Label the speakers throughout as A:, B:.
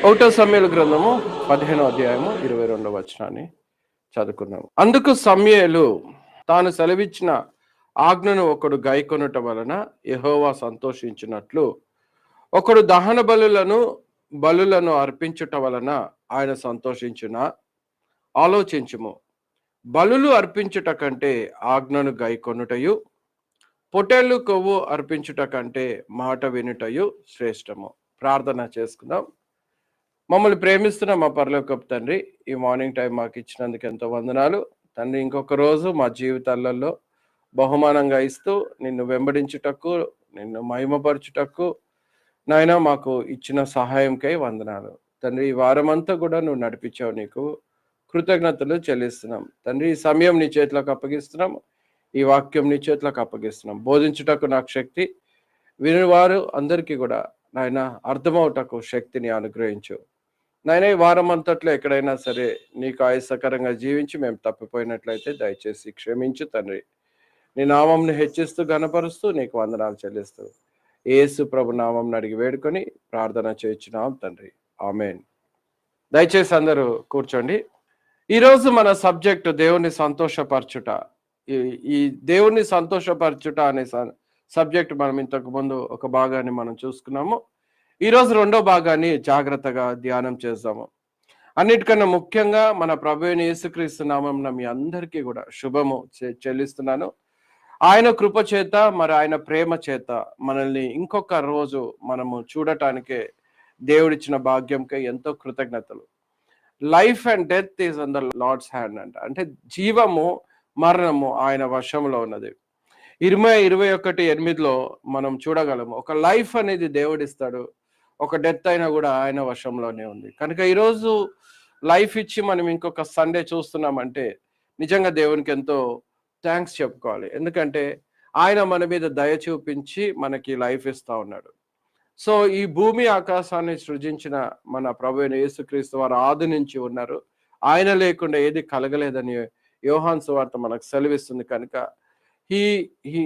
A: ఒకటో సమూయేలు గ్రంథము 15వ అధ్యాయము 22వ వచనాన్ని చదువుకున్నాము. అందుకు సమూయేలు తాను సెలవిచ్చిన ఆజ్ఞను ఒకడు గైకొనుట వలన యెహోవా సంతోషించినట్లు ఒకడు దహన బలులను అర్పించుట వలన ఆయన సంతోషించున. ఆలోచించుము, బలులు అర్పించుట కంటే ఆజ్ఞను గైకొనుటయు పొట్టేళ్ళు కొవ్వు అర్పించుట కంటే మాట వినుటయు శ్రేష్టము. ప్రార్థన చేసుకుందాం. మమ్మల్ని ప్రేమిస్తున్న మా పరలోకపు తండ్రి, ఈ మార్నింగ్ టైం మాకు ఇచ్చినందుకు ఎంతో వందనాలు తండ్రి. ఇంకొక రోజు మా జీవితాలలో బహుమానంగా ఇస్తూ నిన్ను వెంబడించుటకు, నిన్ను మహిమపరచుటకు నాయన మాకు ఇచ్చిన సహాయంకై వందనాలు తండ్రి. ఈ వారమంతా కూడా నువ్వు నడిపించావు, నీకు కృతజ్ఞతలు చెల్లిస్తున్నాం తండ్రి. ఈ సమయం నీ చేతిలోకి అప్పగిస్తున్నాం, ఈ వాక్యం నీ చేతిలోకి అప్పగిస్తున్నాం. బోధించుటకు నాకు శక్తి, వినివారు అందరికీ కూడా నాయన అర్థమవుటకు శక్తిని అనుగ్రహించు నాయన. ఈ వారం అంతట్లో ఎక్కడైనా సరే నీకు ఆయాసకరంగా జీవించి మేము తప్పిపోయినట్లయితే దయచేసి క్షమించు తండ్రి. నీ నామంను హెచ్చిస్తూ ఘనపరుస్తూ నీకు వందనాలు చెల్లిస్తూ యేసు ప్రభు నామం అడిగి వేడుకొని ప్రార్థన చేయించున్నాం తండ్రి, ఆమేన్. దయచేసి అందరూ కూర్చోండి. ఈరోజు మన సబ్జెక్టు దేవుని సంతోషపరచుట. ఈ దేవుని సంతోషపరచుట అనే సబ్జెక్ట్ మనం ఇంతకు ముందు ఒక భాగాన్ని మనం చూసుకున్నాము. ఈరోజు రెండో భాగాన్ని జాగ్రత్తగా ధ్యానం చేద్దాము. అన్నిటికన్నా ముఖ్యంగా మన ప్రభువైన యేసుక్రీస్తు నామమున మీ అందరికీ కూడా శుభము చెల్లిస్తున్నాను. ఆయన కృప చేత, మరి ఆయన ప్రేమ చేత మనల్ని ఇంకొక రోజు మనము చూడటానికే దేవుడిచ్చిన భాగ్యంకై ఎంతో కృతజ్ఞతలు. Life and death is on the Lord's hand అంట. అంటే జీవము మరణము ఆయన వశంలో ఉన్నది. 21:8 మనం చూడగలము. ఒక లైఫ్ అనేది దేవుడిస్తాడు, ఒక డెత్ అయినా కూడా ఆయన వశంలోనే ఉంది. కనుక ఈరోజు లైఫ్ ఇచ్చి మనం ఇంకొక సండే చూస్తున్నామంటే నిజంగా దేవునికి ఎంతో థ్యాంక్స్ చెప్పుకోవాలి. ఎందుకంటే ఆయన మన మీద దయ చూపించి మనకి లైఫ్ ఇస్తా ఉన్నాడు. సో ఈ భూమి ఆకాశాన్ని సృజించిన మన ప్రభువైన యేసుక్రీస్తు వారు ఆది నుంచి ఉన్నారు. ఆయన లేకుండా ఏది కలగలేదని యోహాను సువార్త మనకు సెలవిస్తుంది. కనుక he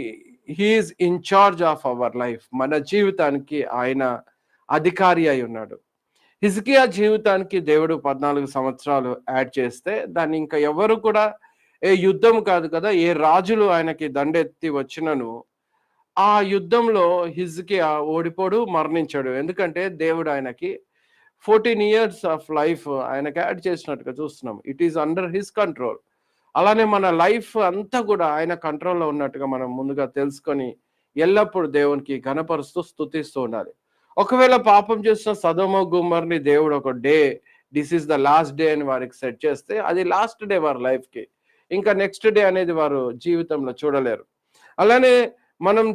A: is in charge of our life. మన జీవితానికి ఆయన అధికారి అయి ఉన్నాడు. హిజ్కియా జీవితానికి దేవుడు 14 సంవత్సరాలు యాడ్ చేస్తే దాన్ని ఇంకా ఎవరు కూడా, ఏ యుద్ధం కాదు కదా, ఏ రాజులు ఆయనకి దండెత్తి వచ్చినను ఆ యుద్ధంలో హిజ్కియా ఓడిపోడు, మరణించాడు. ఎందుకంటే దేవుడు ఆయనకి 14 years ఆఫ్ లైఫ్ ఆయనకి యాడ్ చేసినట్టుగా చూస్తున్నాం. It is under his control. అలానే మన లైఫ్ అంతా కూడా ఆయన కంట్రోల్లో ఉన్నట్టుగా మనం ముందుగా తెలుసుకొని ఎల్లప్పుడూ దేవునికి ఘనపరుస్తూ స్తుతిస్తూ ఉండాలి. ఒకవేళ పాపం చేసిన సదోమ గుమ్మర్ని దేవుడు ఒక day, this is the last day అని వారికి సెట్ చేస్తే అది లాస్ట్ డే వారి లైఫ్కి. ఇంకా నెక్స్ట్ డే అనేది వారు జీవితంలో చూడలేరు. అలానే మనం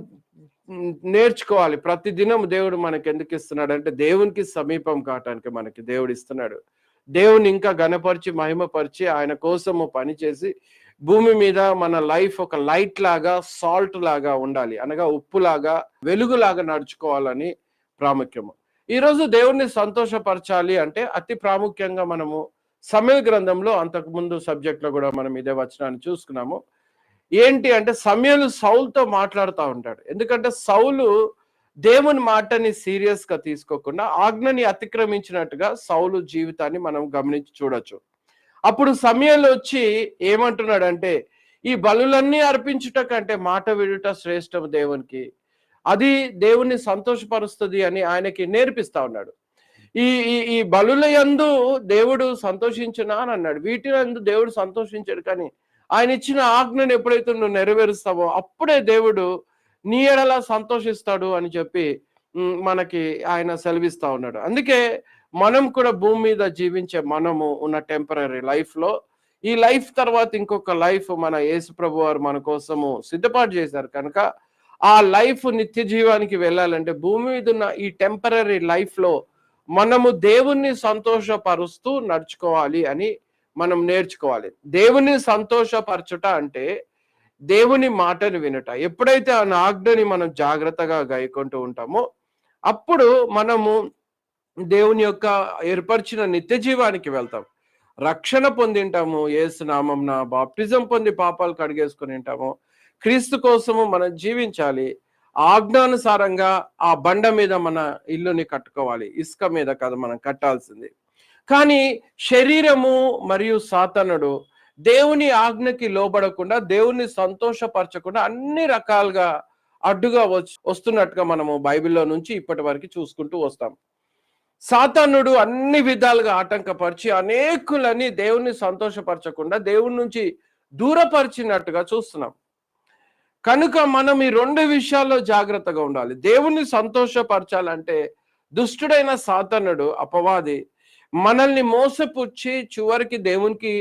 A: నేర్చుకోవాలి, ప్రతి దినం దేవుడు మనకి ఎందుకు ఇస్తున్నాడు అంటే దేవునికి సమీపం కావటానికి మనకి దేవుడు ఇస్తున్నాడు. దేవుని ఇంకా ఘనపరిచి మహిమపరిచి ఆయన కోసము పనిచేసి భూమి మీద మన లైఫ్ ఒక లైట్ లాగా, సాల్ట్ లాగా ఉండాలి, అనగా ఉప్పులాగా, వెలుగులాగా నడుచుకోవాలని ప్రాముఖ్యము. ఈరోజు దేవుణ్ణి సంతోషపరచాలి అంటే అతి ప్రాముఖ్యంగా మనము సమూయేలు గ్రంథంలో అంతకు ముందు సబ్జెక్ట్లో కూడా మనం ఇదే వచనాన్ని చూసుకున్నాము. ఏంటి అంటే సమూయేలు సౌలుతో మాట్లాడుతూ ఉంటాడు. ఎందుకంటే సౌలు దేవుని మాటని సీరియస్ గా తీసుకోకుండా ఆజ్ఞని అతిక్రమించినట్టుగా సౌలు జీవితాన్ని మనం గమనించి చూడొచ్చు. అప్పుడు సమూయేలు వచ్చి ఏమంటున్నాడంటే, ఈ బలులన్నీ అర్పించుట కంటే మాట విడుట శ్రేష్టం దేవునికి, అది దేవుణ్ణి సంతోషపరుస్తుంది అని ఆయనకి నేర్పిస్తా ఉన్నాడు. ఈ ఈ బలుల యందు దేవుడు సంతోషించునా అని అన్నాడు. వీటి యందు దేవుడు సంతోషించాడు. కానీ ఆయన ఇచ్చిన ఆజ్ఞను ఎప్పుడైతే నువ్వు నెరవేరుస్తావో అప్పుడే దేవుడు నీ ఎడల సంతోషిస్తాడు అని చెప్పి మనకి ఆయన సెలవిస్తా ఉన్నాడు. అందుకే మనం కూడా భూమి మీద జీవించే మనము ఉన్న టెంపరరీ లైఫ్ లో, ఈ లైఫ్ తర్వాత ఇంకొక లైఫ్ మన యేసు ప్రభు వారు మన కోసము సిద్ధపాటు చేశారు. కనుక ఆ లైఫ్ నిత్య జీవానికి వెళ్ళాలంటే భూమి మీద ఉన్న ఈ టెంపరరీ లైఫ్ లో మనము దేవుణ్ణి సంతోషపరుస్తూ నడుచుకోవాలి అని మనం నేర్చుకోవాలి. దేవుని సంతోషపరచుట అంటే దేవుని మాటను వినుట. ఎప్పుడైతే ఆ ఆజ్ఞని మనం జాగ్రత్తగా గైకొంటూ ఉంటామో అప్పుడు మనము దేవుని యొక్క ఏర్పరిచిన నిత్య జీవానికి వెళ్తాం, రక్షణ పొందింటాము. యేసు నామమున బాప్టిజం పొంది పాపాలు కడిగేసుకుని ఉంటాము. క్రీస్తు కోసము మనం జీవించాలి. ఆజ్ఞానుసారంగా ఆ బండ మీద మన ఇల్లుని కట్టుకోవాలి, ఇసుక మీద కాదు మనం కట్టాల్సింది. కానీ శరీరము మరియు సాతానుడు దేవుని ఆజ్ఞకి లోబడకుండా, దేవుని సంతోషపరచకుండా అన్ని రకాలుగా అడ్డుగా వస్తున్నట్టుగా మనము బైబిల్లో నుంచి ఇప్పటి వరకు చూసుకుంటూ వస్తాం. సాతానుడు అన్ని విధాలుగా ఆటంకపరిచి అనేకులని దేవుణ్ణి సంతోషపరచకుండా దేవుని నుంచి దూరపరిచినట్టుగా చూస్తున్నాం. కనుక మనం ఈ రెండు విషయాల్లో జాగ్రత్తగా ఉండాలి. దేవుణ్ణి సంతోషపరచాలంటే దుష్టుడైన సాతానుడు, అపవాది మనల్ని మోసపుచ్చి చివరికి దేవునికి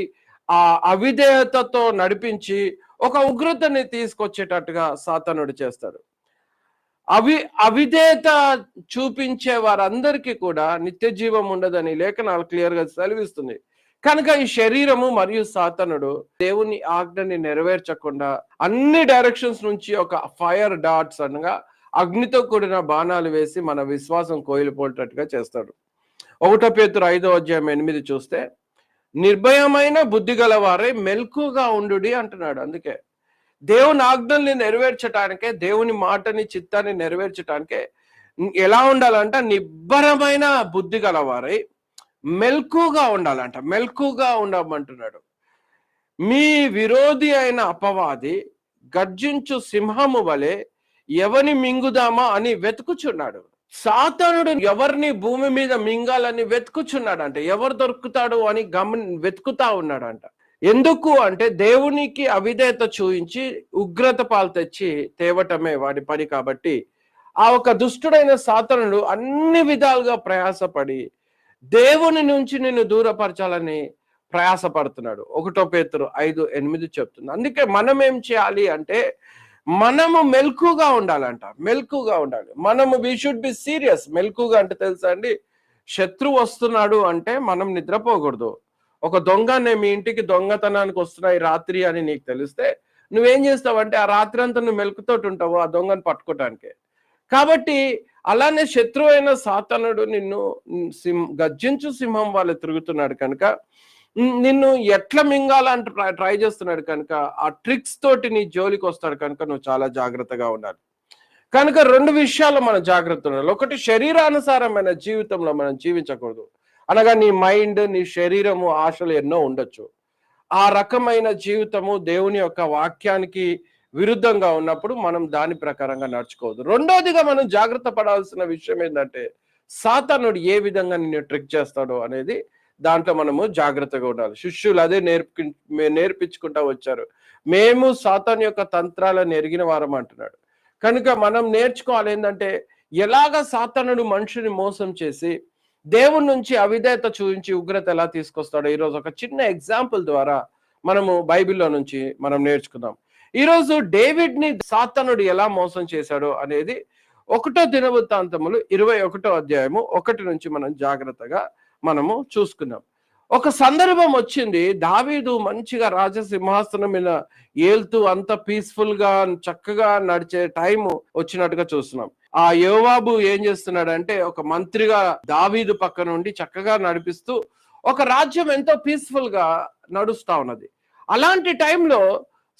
A: ఆ అవిధేయతతో నడిపించి ఒక ఉగ్రతని తీసుకొచ్చేటట్టుగా సాతానుడు చేస్తాడు. అవిధేయత చూపించే వారందరికీ కూడా నిత్య జీవం ఉండదని లేఖనాలు క్లియర్గా సెలవిస్తుంది. కనుక ఈ శరీరము మరియు సాతానుడు దేవుని ఆజ్ఞని నెరవేర్చకుండా అన్ని డైరెక్షన్స్ నుంచి ఒక ఫైర్ డాట్స్ అనగా అగ్నితో కూడిన బాణాలు వేసి మన విశ్వాసం కోయిలిపోయేటట్టుగా చేస్తాడు. 1 పేతురు 5:8 చూస్తే నిర్భయమైన బుద్ధి గల వారే మెలకుగా ఉండుడి అంటున్నాడు. అందుకే దేవుని ఆజ్ఞల్ని నెరవేర్చడానికే, దేవుని మాటని చిత్తాన్ని నెరవేర్చడానికే ఎలా ఉండాలంట? నిబ్బరమైన బుద్ధి గలవారై మెలకుగా ఉండాలంట. మెలకుగా ఉండమంటున్నాడు. మీ విరోధి అయిన అపవాది గర్జించు సింహము వలె ఎవరిని మింగుదామా అని వెతుకుచున్నాడు. సాతానుడు ఎవరిని భూమి మీద మింగాలని వెతుకుచున్నాడంట. ఎవరు దొరుకుతాడు అని వెతుకుతా ఉన్నాడంట. ఎందుకు అంటే దేవునికి అవిధేయత చూయించి ఉగ్రత పాలు తెచ్చి తేవటమే వాడి పని. కాబట్టి ఆ ఒక దుష్టుడైన సాతానుడు అన్ని విధాలుగా ప్రయాసపడి దేవుని నుంచి నిన్ను దూరపరచాలని ప్రయాసపడుతున్నాడు. 1 పేతురు 5:8 చెప్తుంది. అందుకే మనం ఏం చేయాలి అంటే మనము మెలకుగా ఉండాలంట. మెలకుగా ఉండాలి. మనము వి షుడ్ బి సీరియస్. మెలకుగా అంటే తెలుసా అండి, శత్రువు వస్తున్నాడు అంటే మనం నిద్రపోకూడదు. ఒక దొంగ నేను మీ ఇంటికి దొంగతనానికి వస్తున్నాయి రాత్రి అని నీకు తెలిస్తే నువ్వేం చేస్తావంటే ఆ రాత్రి అంతా నువ్వు మెలకుతోటి ఉంటావు ఆ దొంగను పట్టుకోవటానికి. కాబట్టి అలానే శత్రువు అయిన సాతానుడు నిన్ను గర్జించు సింహం వాళ్ళు తిరుగుతున్నాడు కనుక నిన్ను ఎట్లా మింగాలంటే ట్రై చేస్తున్నాడు కనుక ఆ ట్రిక్స్ తోటి నీ జోలికి వస్తాడు కనుక నువ్వు చాలా జాగ్రత్తగా ఉండాలి. కనుక రెండు విషయాలు మనం జాగ్రత్త ఉండాలి. ఒకటి, శరీరానుసారమైన జీవితంలో మనం జీవించకూడదు. అనగా నీ మైండ్, నీ శరీరము ఆశలు ఎన్నో ఉండొచ్చు. ఆ రకమైన జీవితము దేవుని యొక్క వాక్యానికి విరుద్ధంగా ఉన్నప్పుడు మనం దాని ప్రకారంగా నడుచుకోవద్దు. రెండోదిగా మనం జాగ్రత్త పడాల్సిన విషయం ఏంటంటే సాతానుడు ఏ విధంగా నిన్ను ట్రిక్ చేస్తాడో అనేది దాంట్లో మనము జాగ్రత్తగా ఉండాలి. శిష్యులు అదే నేర్పించుకుంటా వచ్చారు. మేము సాతాను యొక్క తంత్రాలను ఎరిగిన వారం అంటున్నాడు. కనుక మనం నేర్చుకోవాలి ఏంటంటే ఎలాగ సాతానుడు మనుషుని మోసం చేసి దేవుని నుంచి అవిధేయత చూపించి ఉగ్రత ఎలా తీసుకొస్తాడో ఈరోజు ఒక చిన్న ఎగ్జాంపుల్ ద్వారా మనము బైబిల్లో నుంచి మనం నేర్చుకుందాం. ఈరోజు డేవిడ్ని సాతానుడు ఎలా మోసం చేశాడో అనేది 1 దినవృత్తాంతములు 21వ అధ్యాయము 1 నుంచి మనం జాగ్రత్తగా మనము చూసుకుందాం. ఒక సందర్భం వచ్చింది, దావీదు మంచిగా రాజసింహాసనం మీద ఏల్తూ అంత పీస్ఫుల్ గా చక్కగా నడిచే టైం వచ్చినట్టుగా చూస్తున్నాం. ఆ యోవాబు ఏం చేస్తున్నాడంటే ఒక మంత్రిగా దావీదు పక్క నుండి చక్కగా నడిపిస్తూ ఒక రాజ్యం ఎంతో పీస్ఫుల్ గా నడుస్తా ఉన్నది. అలాంటి టైంలో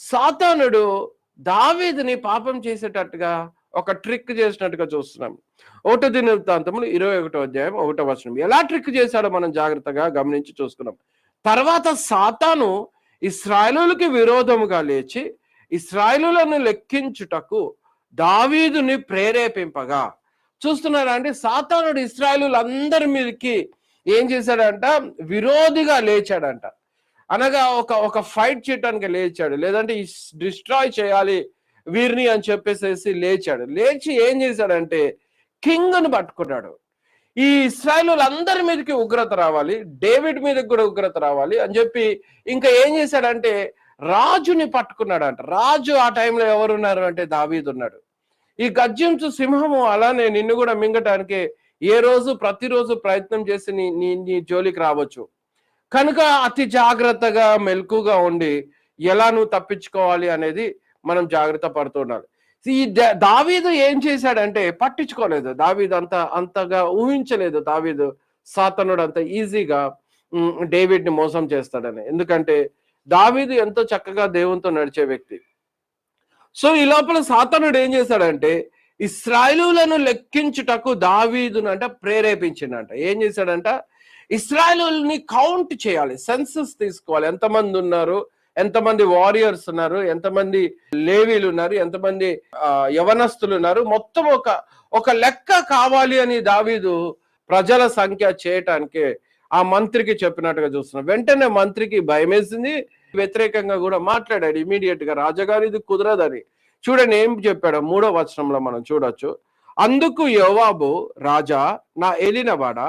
A: సాతానుడు దావీదుని పాపం చేసేటట్టుగా ఒక ట్రిక్ చేసినట్టుగా చూస్తున్నాం. 1 దినవృత్తాంతములు 21వ అధ్యాయం 1వ వచనం. ఎలా ట్రిక్ చేశాడో మనం జాగ్రత్తగా గమనించి చూసుకున్నాం. తర్వాత సాతాను ఇశ్రాయేలుకి విరోధముగా లేచి ఇశ్రాయేలులను లెక్కించుటకు దావీదుని ప్రేరేపింపగా. చూస్తున్నారా అంటే సాతానుడు ఇశ్రాయేలులందరి మీదకి ఏం చేశాడంట? విరోధిగా లేచాడంట. అనగా ఒక ఫైట్ చేయడానికి లేచాడు, లేదంటే డిస్ట్రాయ్ చేయాలి వీరిని అని చెప్పేసి లేచాడు. లేచి ఏం చేశాడంటే కింగ్ను పట్టుకున్నాడు. ఈ ఇశ్రాయేలులందరి మీదకి ఉగ్రత రావాలి, డేవిడ్ మీదకి కూడా ఉగ్రత రావాలి అని చెప్పి ఇంకా ఏం చేశాడంటే రాజుని పట్టుకున్నాడంట. రాజు ఆ టైంలో ఎవరున్నారు అంటే దావీదు ఉన్నాడు. ఈ గర్జించు సింహము అలానే నిన్ను కూడా మింగటానికి ప్రతిరోజు ప్రయత్నం చేసి నీ జోలికి రావచ్చు. కనుక అతి జాగ్రత్తగా మెలకుగా ఉండి ఎలా నువ్వు తప్పించుకోవాలి అనేది మనం జాగ్రత్త పడుతూ ఉండాలి. ఈ దావీదు ఏం చేశాడంటే పట్టించుకోలేదు. దావీదు అంతగా ఊహించలేదు దావీదు సాతానుడు అంత ఈజీగా డేవిడ్ ని మోసం చేస్తాడని. ఎందుకంటే దావీదు ఎంతో చక్కగా దేవునితో నడిచే వ్యక్తి. సో ఈ లోపల సాతానుడు ఏం చేశాడంటే ఇశ్రాయేలులను లెక్కించుటకు దావీదునంట ప్రేరేపించిందంట. ఏం చేశాడంట? ఇశ్రాయేలుని కౌంట్ చేయాలి, సెన్సస్ తీసుకోవాలి. ఎంతమంది ఉన్నారు, ఎంతమంది వారియర్స్ ఉన్నారు, ఎంతమంది లేవీలు ఉన్నారు, ఎంతమంది యవనస్తులు ఉన్నారు, మొత్తం ఒక లెక్క కావాలి అని దావీదు ప్రజల సంఖ్య చేయటానికి ఆ మంత్రికి చెప్పినట్టుగా చూస్తున్నాం. వెంటనే మంత్రికి భయమేసింది, వ్యతిరేకంగా కూడా మాట్లాడాడు ఇమీడియట్ గా, రాజగారు ఇది కుదరదని. చూడండి ఏం చెప్పాడు, 3వ వచనంలో మనం చూడొచ్చు. అందుకు యోవాబు, రాజా నా ఏలినవాడ,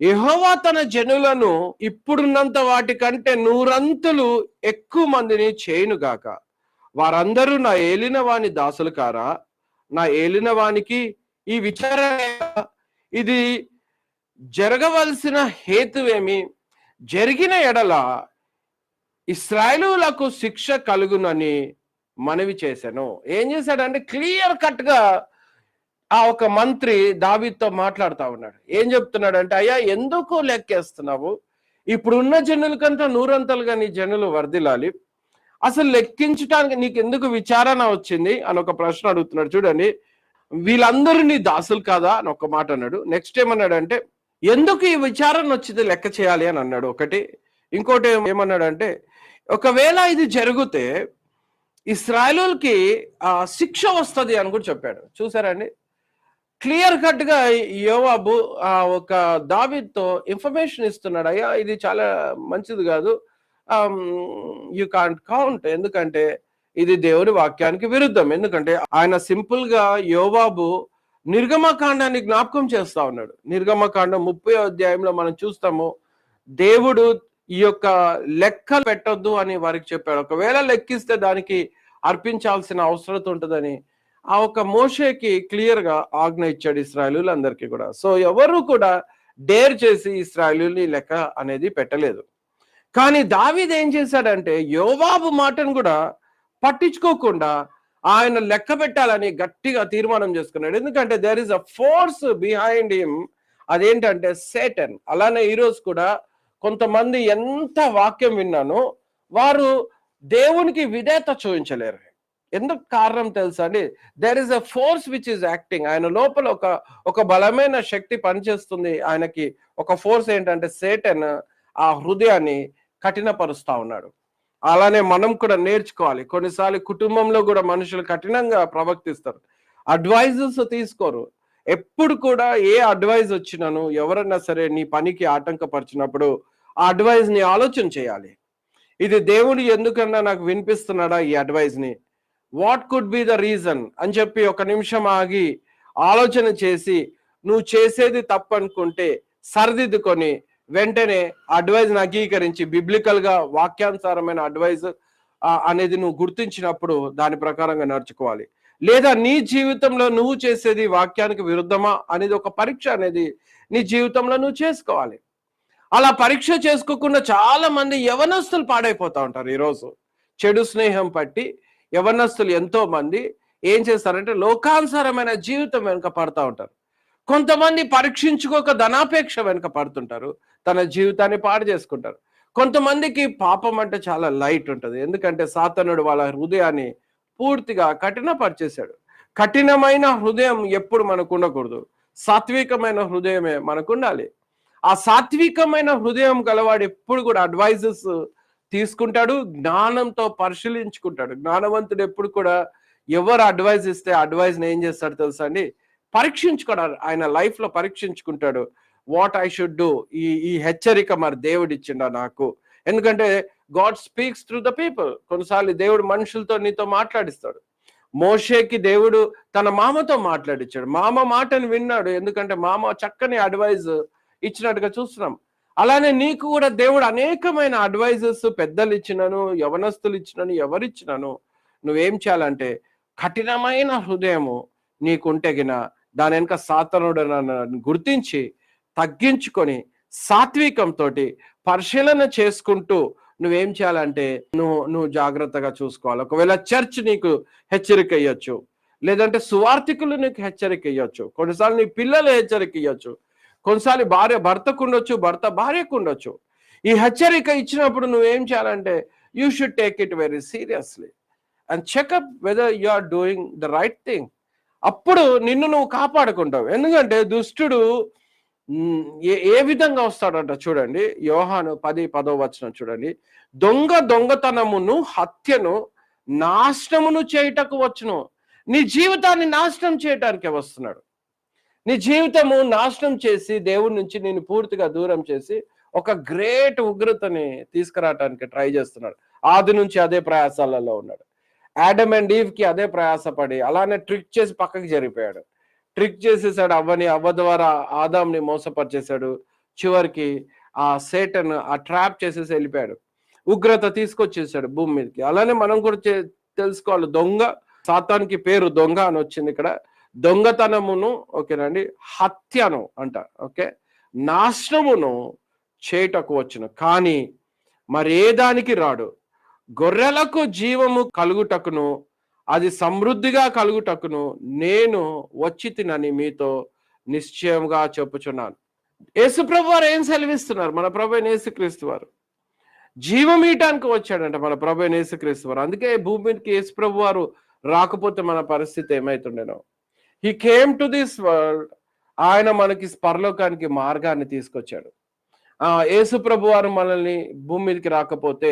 A: యెహోవా తన జనులను ఇప్పుడున్నంత వాటి కంటే 100 ఎక్కువ మందిని చేయునుగాక. వారందరూ నా ఏలిన వాని దాసులు కారా? నా ఏలిన వానికి ఈ విచారణ ఇది జరగవలసిన హేతువేమి? జరిగిన ఎడల ఇశ్రాయేలులకు శిక్ష కలుగునని మనవి చేశాను. ఏం చేశాడంటే క్లియర్ కట్ గా ఆ ఒక మంత్రి దావీదుతో మాట్లాడుతా ఉన్నాడు. ఏం చెప్తున్నాడంటే, అయ్యా ఎందుకు లెక్కేస్తున్నావు? ఇప్పుడున్న జనులకంతా 100 నీ జనులు వర్ధిల్లాలి. అసలు లెక్కించడానికి నీకు ఎందుకు విచారణ వచ్చింది అని ఒక ప్రశ్న అడుగుతున్నాడు. చూడండి, వీళ్ళందరూ నీ దాసులు కాదా అని ఒక మాట అన్నాడు. నెక్స్ట్ ఏమన్నాడంటే, ఎందుకు ఈ విచారణ వచ్చింది లెక్క చేయాలి అని అన్నాడు ఒకటి. ఇంకోటి ఏమన్నాడంటే, ఒకవేళ ఇది జరిగితే ఇశ్రాయేలుకి శిక్ష వస్తుంది అని కూడా చెప్పాడు. చూసారండి, క్లియర్ కట్ గా యోవాబు ఒక దావీదుతో ఇన్ఫర్మేషన్ ఇస్తున్నాడు. అయ్యా ఇది చాలా మంచిది కాదు, యు కాంట్ కౌంట్, ఎందుకంటే ఇది దేవుడి వాక్యానికి విరుద్ధం. ఎందుకంటే ఆయన సింపుల్ గా యోవాబు నిర్గమకాండాన్ని జ్ఞాపకం చేస్తా ఉన్నాడు. నిర్గమకాండం 30వ అధ్యాయంలో మనం చూస్తాము, దేవుడు ఈ యొక్క లెక్కలు పెట్టొద్దు అని వారికి చెప్పాడు. ఒకవేళ లెక్కిస్తే దానికి అర్పించాల్సిన అవసరం ఉంటుందని ఆ ఒక మోషేకి క్లియర్ గా ఆజ్ఞ ఇచ్చాడు ఇశ్రాయేలులందరికీ కూడా. సో ఎవరు కూడా డేర్ చేసి ఇశ్రాయేలుని లెక్క అనేది పెట్టలేదు. కానీ దావీదు ఏం చేశాడంటే యోవాబు మాటను కూడా పట్టించుకోకుండా ఆయన లెక్క పెట్టాలని గట్టిగా తీర్మానం చేసుకున్నాడు. ఎందుకంటే there is a force behind him, అదేంటంటే సేటన్. అలానే ఈరోజు కూడా కొంతమంది ఎంత వాక్యం విన్నానో వారు దేవునికి విధేయత చూపించలేరు. ఎందుకు కారణం తెలుసా అండి? There is a force which is acting. ఆయన లోపల ఒక బలమైన శక్తి పనిచేస్తుంది. ఆయనకి ఒక ఫోర్స్ ఏంటంటే సేటన్ ఆ హృదయాన్ని కఠినపరుస్తా ఉన్నాడు. అలానే మనం కూడా నేర్చుకోవాలి. కొన్నిసార్లు కుటుంబంలో కూడా మనుషులు కఠినంగా ప్రవర్తిస్తారు, అడ్వైజెస్ తీసుకోరు. ఎప్పుడు కూడా ఏ అడ్వైజ్ వచ్చినాను ఎవరన్నా సరే నీ పనికి ఆటంకపరిచినప్పుడు ఆ అడ్వైజ్ ని ఆలోచన చేయాలి. ఇది దేవుడు ఎందుకన్నా నాకు వినిపిస్తున్నాడా ఈ అడ్వైజ్ ని, what could be the reason అని చెప్పి ఒక నిమిషం ఆగి ఆలోచన చేసి నువ్వు చేసేది తప్పు అనుకుంటే సరిదిద్దుకొని వెంటనే అడ్వైజ్ అంగీకరించి బిబ్లికల్ గా వాక్యానుసారమైన అడ్వైజ్ అనేది నువ్వు గుర్తించినప్పుడు దాని ప్రకారంగా నడుచుకోవాలి. లేదా నీ జీవితంలో నువ్వు చేసేది వాక్యానికి విరుద్ధమా అనేది ఒక పరీక్ష అనేది నీ జీవితంలో నువ్వు చేసుకోవాలి. అలా పరీక్ష చేసుకోకుండా చాలా మంది యవనస్తులు పాడైపోతా ఉంటారు. ఈరోజు చెడు స్నేహం పట్టి యవనస్తులు ఎంతో మంది ఏం చేస్తారంటే లోకానుసారమైన జీవితం వెనుక పడతా ఉంటారు. కొంతమంది పరీక్షించుకోక ధనాపేక్ష వెనుక పడుతుంటారు, తన జీవితాన్ని పాడు చేసుకుంటారు. కొంతమందికి పాపం అంటే చాలా లైట్ ఉంటుంది, ఎందుకంటే సాతానుడు వాళ్ళ హృదయాన్ని పూర్తిగా కఠినపరిచేశాడు. కఠినమైన హృదయం ఎప్పుడు మనకు ఉండకూడదు, సాత్వికమైన హృదయమే మనకు ఉండాలి. ఆ సాత్వికమైన హృదయం గలవాడు ఎప్పుడు కూడా అడ్వైజెస్ తీసుకుంటాడు, జ్ఞానంతో పరిశీలించుకుంటాడు. జ్ఞానవంతుడు ఎప్పుడు కూడా ఎవరు అడ్వైజ్ ఇస్తే అడ్వైజ్ని ఏం చేస్తాడు తెలుసా అండి, పరీక్షించుకోవడాడు. ఆయన లైఫ్ లో పరీక్షించుకుంటాడు, వాట్ ఐ షుడ్ డూ. ఈ హెచ్చరిక మరి దేవుడు ఇచ్చిండా నాకు, ఎందుకంటే God speaks through the people. కొన్నిసార్లు దేవుడు మనుషులతో నీతో మాట్లాడిస్తాడు. మోషేకి దేవుడు తన మామతో మాట్లాడిచ్చాడు, మామ మాటను విన్నాడు, ఎందుకంటే మామ చక్కని అడ్వైజ్ ఇచ్చినట్టుగా చూస్తున్నాం. అలానే నీకు కూడా దేవుడు అనేకమైన అడ్వైజెస్ పెద్దలు ఇచ్చినను, యవనస్తులు ఇచ్చినను, ఎవరిచ్చినను నువ్వేం చేయాలంటే కఠినమైన హృదయము నీకుంటే గిన దాని వెనుక సాతానుడు గుర్తించి తగ్గించుకొని సాత్వికంతో పరిశీలన చేసుకుంటూ నువ్వేం చేయాలంటే నువ్వు జాగ్రత్తగా చూసుకోవాలి. ఒకవేళ చర్చ్ నీకు హెచ్చరిక ఇవ్వచ్చు, లేదంటే సువార్థికులు నీకు హెచ్చరిక ఇవ్వచ్చు, కొన్నిసార్లు నీ పిల్లలు హెచ్చరిక ఇవ్వచ్చు, కొన్నిసార్లు భార్య భర్తకు ఉండొచ్చు, భర్త భార్యకు ఉండొచ్చు. ఈ హెచ్చరిక ఇచ్చినప్పుడు నువ్వేం చేయాలంటే you should take it very seriously and check up whether you are doing the right thing. అప్పుడు నిన్ను నువ్వు కాపాడుకుంటావు. ఎందుకంటే దుష్టుడు ఏ ఏ విధంగా వస్తాడంట చూడండి. యోహాను 10:10 చూడండి. దొంగతనమును, హత్యను, నాశనమును చేయుటకు వచ్చును. నీ జీవితాన్ని నాశనం చేయటానికే వస్తున్నాడు. నీ జీవితము నాశనం చేసి దేవుడి నుంచి నేను పూర్తిగా దూరం చేసి ఒక గ్రేట్ ఉగ్రతని తీసుకురావటానికి ట్రై చేస్తున్నాడు. ఆది నుంచి అదే ప్రయాసాలలో ఉన్నాడు. ఆడమ్ అండ్ ఈవ్ కి అదే ప్రయాసపడి అలానే ట్రిక్ చేసి పక్కకి జరిగిపోయాడు. ట్రిక్ చేసేసాడు అవ్వని. అవ్వ ద్వారా ఆదాంని మోసపరిచేశాడు. చివరికి ఆ సేటన్ ఆ ట్రాప్ చేసేసి వెళ్ళిపోయాడు. ఉగ్రత తీసుకొచ్చేసాడు భూమి మీదకి. అలానే మనం కూడా తెలుసుకోవాలి. దొంగ, సాతానికి పేరు దొంగ అని వచ్చింది ఇక్కడ. దొంగతనమును, ఓకేనండి, హత్యను అంట, ఓకే, నాశనమును చేయుటకు వచ్చును, కానీ మరి ఏ దానికి రాడు. గొర్రెలకు జీవము కలుగుటకును అది సమృద్ధిగా కలుగుటకును నేను వచ్చి తినని మీతో నిశ్చయంగా చెప్పుచున్నాను. యేసుప్రభు వారు ఏం సెలవిస్తున్నారు? మన ప్రభు యేసుక్రీస్తు వారు జీవం ఇయటానికి వచ్చాడంట మన ప్రభు యేసుక్రీస్తు వారు. అందుకే భూమి మీదకి యేసుప్రభు వారు రాకపోతే మన పరిస్థితి ఏమైతుండేనో. He came to this world. ఆయన మనకి పరలోకానికి మార్గాన్ని తీసుకొచ్చాడు. యేసు ప్రభు వారు మనల్ని భూమి మీదకి రాకపోతే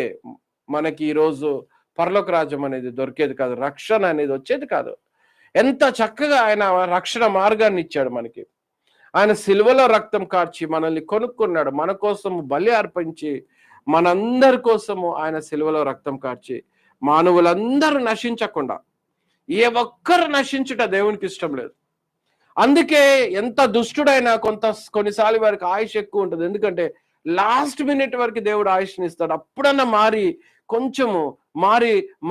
A: మనకి ఈరోజు పరలోక రాజ్యం అనేది దొరికేది కాదు, రక్షణ అనేది వచ్చేది కాదు. ఎంత చక్కగా ఆయన రక్షణ మార్గాన్ని ఇచ్చాడు మనకి. ఆయన సిలువలో రక్తం కార్చి మనల్ని కొనుక్కున్నాడు. మన కోసం బలి అర్పించి మనందరి కోసము ఆయన సిలువలో రక్తం కార్చి మానవులందరూ నశించకుండా, ఏ ఒక్కరు నశించుట దేవునికి ఇష్టం లేదు. అందుకే ఎంత దుష్టుడైనా కొన్నిసార్లు వారికి ఆయుష్ ఎక్కువ ఉంటుంది. ఎందుకంటే లాస్ట్ మినిట్ వరకు దేవుడు ఆయుష్ని ఇస్తాడు. అప్పుడన్నా కొంచెము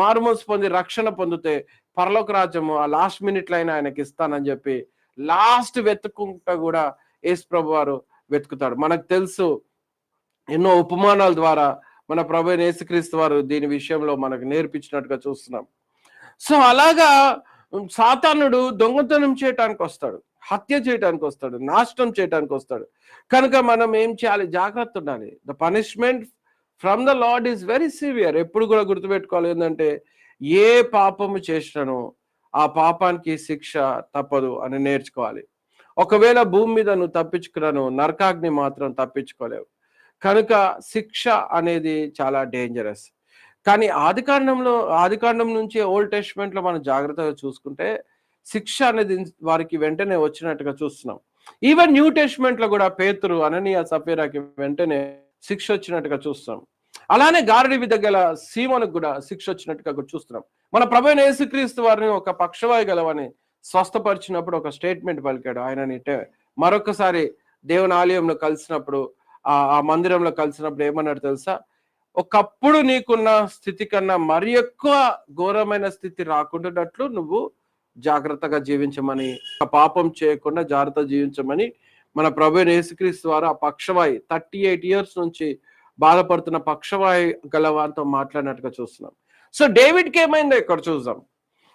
A: మారుమోసు పొంది రక్షణ పొందితే పరలోక రాజ్యము ఆ లాస్ట్ మినిట్లో అయినా ఆయనకి ఇస్తానని చెప్పి లాస్ట్ వెతుక్కుంటా కూడా యేసు ప్రభు వారు వెతుకుతాడు. మనకు తెలుసు, ఎన్నో ఉపమానాల ద్వారా మన ప్రభు యేసుక్రీస్తు వారు దీని విషయంలో మనకు నేర్పించినట్టుగా చూస్తున్నాం. సో అలాగా సాతానుడు దొంగతనం చేయటానికి వస్తాడు, హత్య చేయటానికి వస్తాడు, నాశనం చేయటానికి వస్తాడు. కనుక మనం ఏం చేయాలి? జాగ్రత్త ఉండాలి. The punishment from the lord is very severe. ఎప్పుడు కూడా గుర్తుపెట్టుకోవాలి ఏంటంటే, ఏ పాపము చేసినానో ఆ పాపానికి శిక్ష తప్పదు అని నేర్చుకోవాలి. ఒకవేళ భూమి మీద నువ్వు తప్పించుకున్నాను, నరకాగ్ని మాత్రం తప్పించుకోలేవు. కనుక శిక్ష అనేది చాలా డేంజరస్. కానీ ఆదికాండం నుంచి ఓల్డ్ టెస్ట్మెంట్ లో మనం జాగ్రత్తగా చూసుకుంటే శిక్ష అనేది వారికి వెంటనే వచ్చినట్టుగా చూస్తున్నాం. ఈవెన్ న్యూ టెస్ట్మెంట్ లో కూడా పేతురు, అననీయ, సఫీరాకి వెంటనే శిక్ష వచ్చినట్టుగా చూస్తున్నాం. అలానే గారడి విధ గల సీమోనుకు కూడా శిక్ష వచ్చినట్టుగా కూడా చూస్తున్నాం. మన ప్రభువైన యేసుక్రీస్తు వారిని ఒక పక్షవాయు గలవని స్వస్థపరిచినప్పుడు ఒక స్టేట్మెంట్ పలికాడు. ఆయనని మరొకసారి దేవుని ఆలయంలో కలిసినప్పుడు, ఆ మందిరంలో కలిసినప్పుడు ఏమన్నాడు తెలుసా? ఒకప్పుడు నీకున్న స్థితి కన్నా మరి ఎక్కువ ఘోరమైన స్థితి రాకుండాట్లు నువ్వు జాగ్రత్తగా జీవించమని, పాపం చేయకుండా జాగ్రత్త జీవించమని మన ప్రభువైన యేసుక్రీస్తు వారు ఆ పక్షవాయి 38 years నుంచి బాధపడుతున్న పక్షవాయు గలవారితో మాట్లాడినట్టుగా చూస్తున్నాం. సో డేవిడ్కి ఏమైందో ఇక్కడ చూద్దాం.